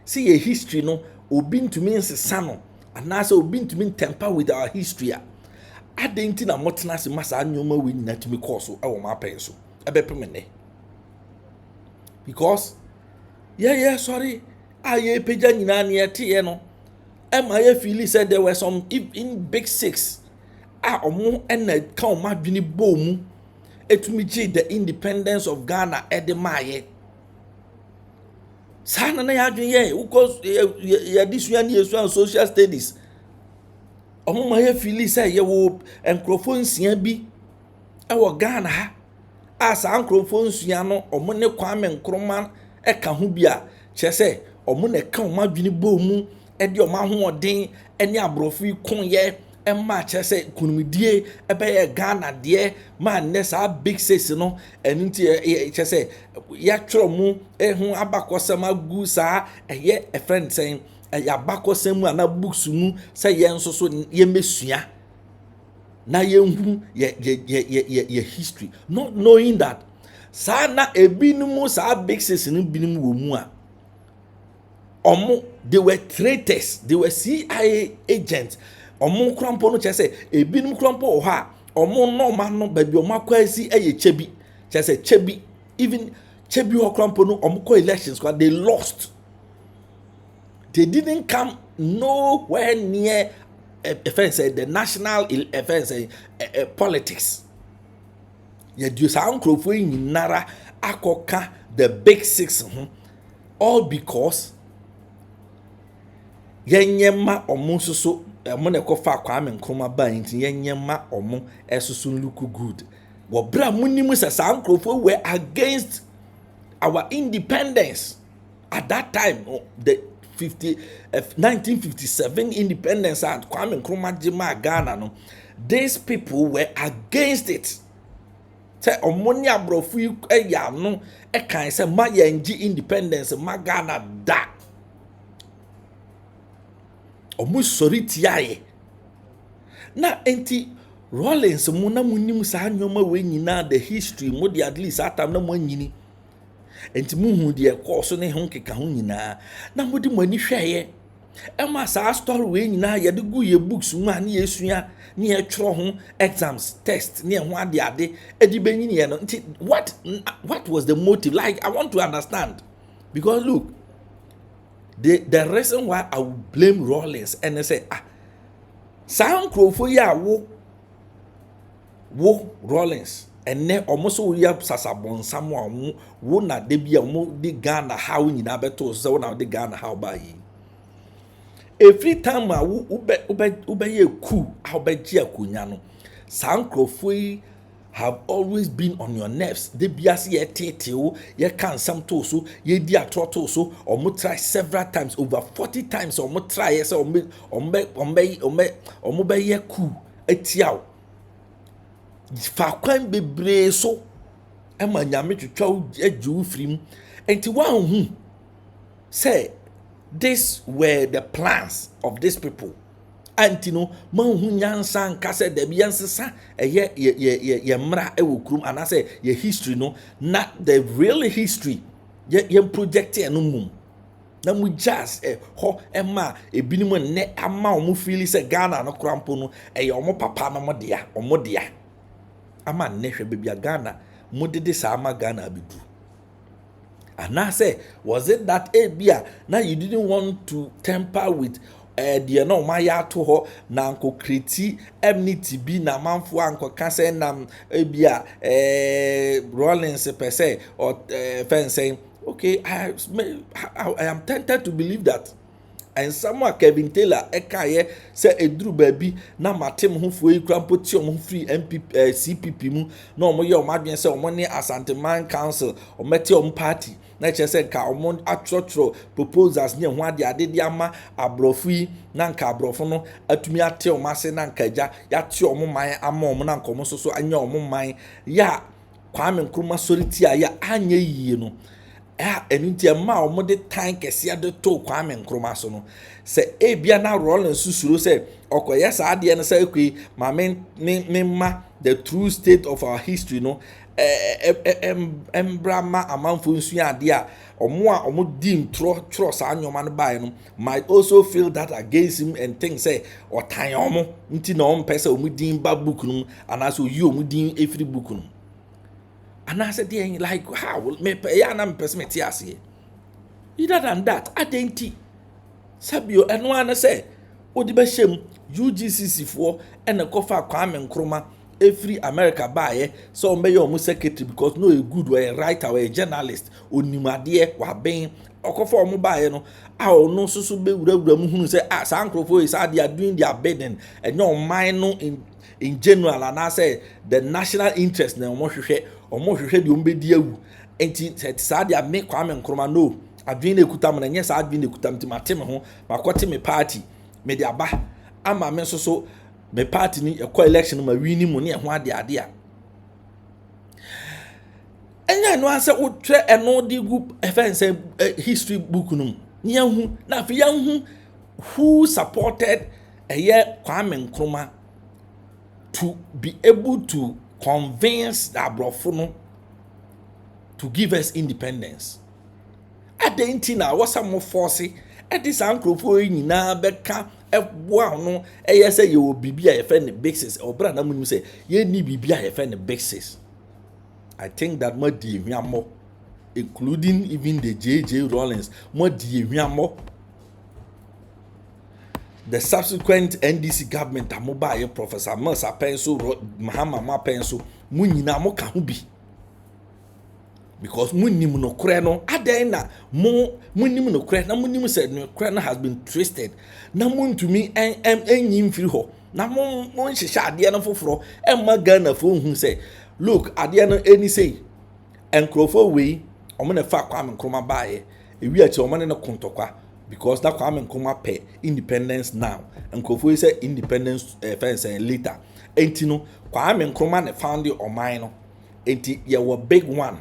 See your history no obin to mean sano and also obin to mean temper with our history. adenti na motena se masa anyoma we nyina tumi course e wo ma pen so e be pemene because sorry aye peja nyina na yete no e ma ye feel said there were some in big six omo ena ka o ma dwini bomu etumi gi the independence of Ghana edemaye sana na ya dwen ye because ya disua ni esu and social studies omo ma ye feel say ye wo Nkrofo nsia bi e wo Ghana ha asa Nkrofo nsia no omo ne Kwame Nkrumah e ka ho bia che se omo ne ka o ma dwini bomu e de o ma ho odin ene abrofi kon ye emma che se kunumidie ebe ye Ghana de ma ne sa big six no enti che se ya twro mu ho abakosam agu sa eye a friend saying ya bakosam mu ana books mu se ye nso so ye mesua na ye hu ye history not knowing that sa na ebinum sa big six no binum wo mu a omo they were traitors, they were CIA agents. Omo krampo no chese ebinum krampo o ha omo no ma no ba bi omo akwasi eye chebi chese chebi even chebi o krampo no omo ko elections kwa they lost, they didn't come nowhere near the national politics. Ye do sa Nkrofo nyinara akoka the big six all because yenyema omo soso mo ne kofa Kwame Nkrumah ba nti yenyema omo esoso look good wo bra munimu sa Nkrofo were against our independence at that time, the 1957 independence and Kwame Nkrumah jima Ghana no, these people were against it. Say omoni abrofu ya no e kan say ma yenji independence ma Ghana da omu sori tiaye na enti Rawlings mu na munim sa nyoma we nyina the history mo di at least atam na mo anyini enti mu hu de course ne ho keka ho nyina na mo di mo ani hweye e ma sa story we nyina ye de gu ye books mu ani yesua ni ye twro ho exams test ni ho ade ade edi benyini ye no enti what was the motive? Like, I want to understand, because look, the reason why I would blame Rawlings and I say Sam Nkrofo ya wo Rawlings and ne almost we have sasabon someone wo na de bia mo de Ghana how nyina beto so na de Ghana how by every time I ube ye coup how be ji akunya no Sam Nkrofo have always been on your nerves. They bias ye tete ye can some to so ye dia trotto so or mo try several times, over 40 times or mo try yes or me ye coup etiaw fa kwan bebre so e ma nyame twetwa aju frim enti wan hu say these were the plans of these people. Antino man hu nyansa nka se da bi yansesa ye mra e wo krum ana se ye history no not the real history ye project e no mum na mu just ho e ma ebinim ne ama o mu feel se Ghana no krampo no ye o mo papa no mo dia ama ne hwe bebia Ghana mo dede sa ama Ghana abidu ana say was it that bia now you didn't want to temper with the no ma ya to ho na nko kreti emnity bi na manfo anko kase nam bia Rawlings per se or saying okay I am tempted to believe that. And someone Kevin Taylor ekaye say edru baby na matem ho fo ekrampo ti om free NPP CPP mu na omo ye omadwen say omo ne Asante Man Council ometi om party na che say ka omo atrotro proposals ne ho ade de ama abrofu na nka abrofo no atumi ate om ase na nka ja ya te om man ama om na nka om so anya om man ya Kwame Nkrumah soriti ya anya yie no enunti ma o mo de tan kese de to Kwame Nkrumah so no se ebia na Rawlings susuro se okoye sa ade no se ekwi ma me ma the true state of our history no embrama amanfo nsu ade a omo dim tro sa anyoma no bae no might also feel that against him and think say otan omo nti na omo pese omo dim ba book no anaso yi omo dim every book no. And I said, like, how? Me person either than that, I didn't. Sabio, and one say, what the best UGCC for and a coffee Kwame Nkrumah every America buy so may your secretary because no a good way, writer or a journalist, or Nimadie, or being or coffee or mobile, no. I no so be who say, as Uncle is out there doing their bidding and no mind in general, and I say the national interest na omo hwehwe de ombedi awu enti saa de make Kwame Nkrumah no adwin ekutam na nye saa adwin ekutam ti mate me ho makote me party me de aba ama me so me party ni ekọ election ma wini mu ne ho ade a enya no anse wo twe eno de group efense history book no nya hu na fa ya hu who supported Kwame Nkrumah to be able to convince the Abrofono to give us independence. At the intina was some more force at this uncle for in na beka no say you will be a friend basis or brother when you say you need be a friend basis. I think that more more, including even the JJ Rawlings, more more. The subsequent NDC government mobile Professor Mercer Penso Mahama Penso munyina mo ka ho bi because munim no kre no aden na munim no kre na munim said no kre na has been twisted na muntumi enyim firi ho na mo nhihye ade no foforo emma Ghana fo hu say look ade no eni say enkrofo we omo na fa Kwame Nkrumah bae ewi achi omo ne kontokwa because that Kwame Nkrumah pay independence now and Kofo say independence fence later enti no Kwame Nkrumah ne found the omai no enti ye were big one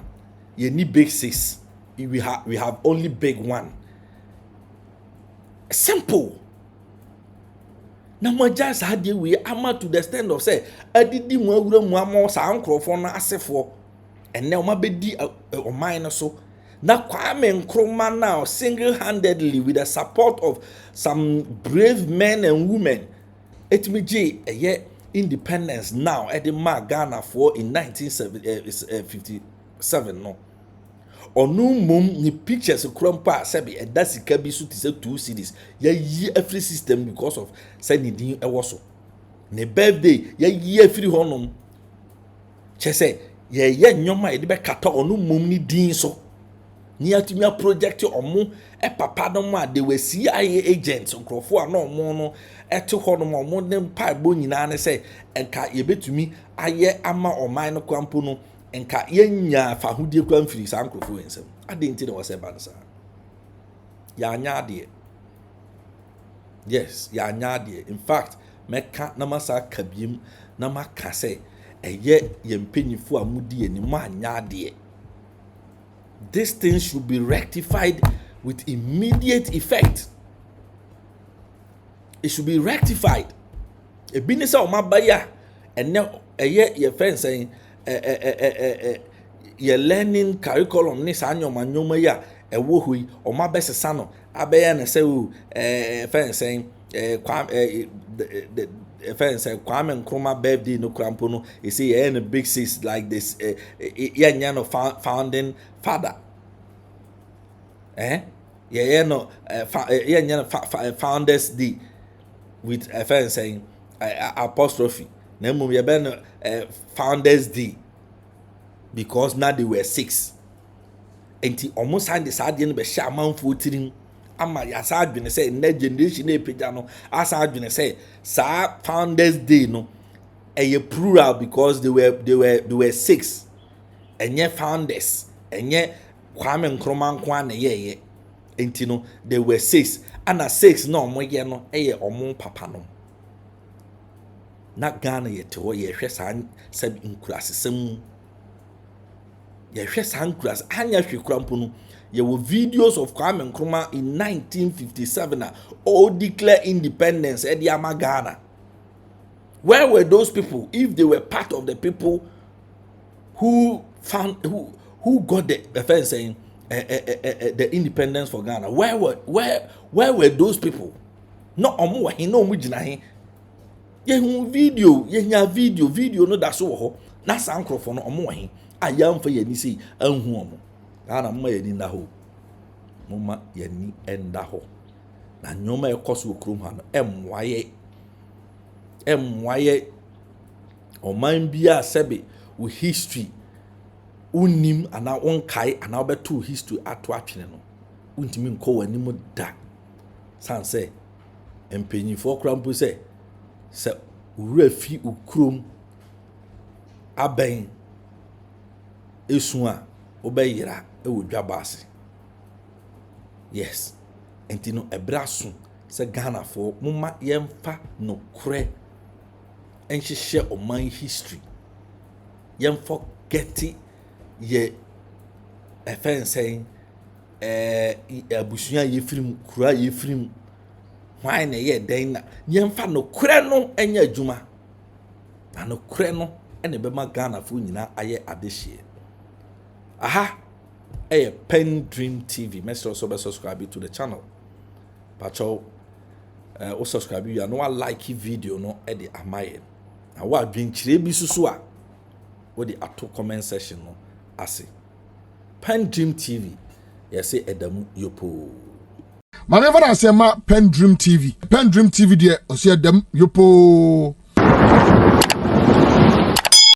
ye need big six we have only big one simple na mo just had we ama to the extent of say adidi mu awura mu ama sa ankrofo no asefo enne o ma bedi omai no so. Now Kwame Nkrumah now single-handedly with the support of some brave men and women, it independence now at the Ghana for in 1957 no. Onu mum ni pictures krompa sebi e dasika bi so tise 2 cities. Ye every system because of sending e woso. Ne birthday ye every honom. Chese ye nyoma e de be kata onu mum ni din so. Near to me project omo e papa no ma they were CIA agents nkrofo a no omo no eto ho no omo dem pa bo nyina ne say enka ye betumi aye ama oman no kwampo no enka yenya fa hodie kwamfiri sa nkrofo ensem ade nti na wose ba nsa ya anya ade yes ya anya ade in fact meka na masa kabiem na maka say eye ye mpanyifo a mudi ani ma anya ade. This thing should be rectified with immediate effect. It should be rectified. A business of my buyer, and now a year your friend saying, your learning curriculum, this annual manoma ya, a woohoo, or my best son, Abayan say, friend saying, friend say, Kwame Nkrumah birthday no crampono, you see, a big sis like this, founding father. Founders D with a friend saying apostrophe. Nemo Founders D because now they were 6. And he almost had the Sardian be shaman footing. Ama yasa been say next generation e pejano as I been say sa Founders Day no a plural because they were 6 and yet founders and yet Kwame Nkrumah kwa na ye enti no they were 6 and a 6 no mo ye no omo papa no na Ghana ye te ho ye hwe san sab inkurasesem yɛhwɛ sankras anya hwe krampo no yɛwɔ videos of Kwame Nkrumah in 1957 all declare independence at Ghana. Where were those people if they were part of the people who got the defense saying the independence for Ghana? Where were those people? No omo he no mu gina he. Ye video no da so ho na sankrofo no omo he ayamfa yani sei anhu omo. Ghana mma yani na ho. Mma yani enda ho. Na nyoma ekoso okrom ha no emwaye oman bia sebe with history unim ana onkai ana obeto history ato atwene no untimi nko wani mu da sanse empenyifo krampo se ura fi ukrom aben esu a obeyira ewodwa ase. Yes, entino ebraso se Ghana for mumma yemfa no kure enhyehyɛ oman history yemfa geti ye efensen abusua ye film kura ye film why na ye den na yemfa no kure no enya adwuma na no kure no ene bema Ghana fo nyina aye adehye aha PENDREAM TV. Make sure also subscribe to the channel. Pacho subscribe you no like video no e de amaye. Na wa adwenkyire bi susu a wo de ato comment section no ase. PENDREAM TV. Yes, edamu yopo. Manever I say PENDREAM TV. PENDREAM TV there, I say them yopo.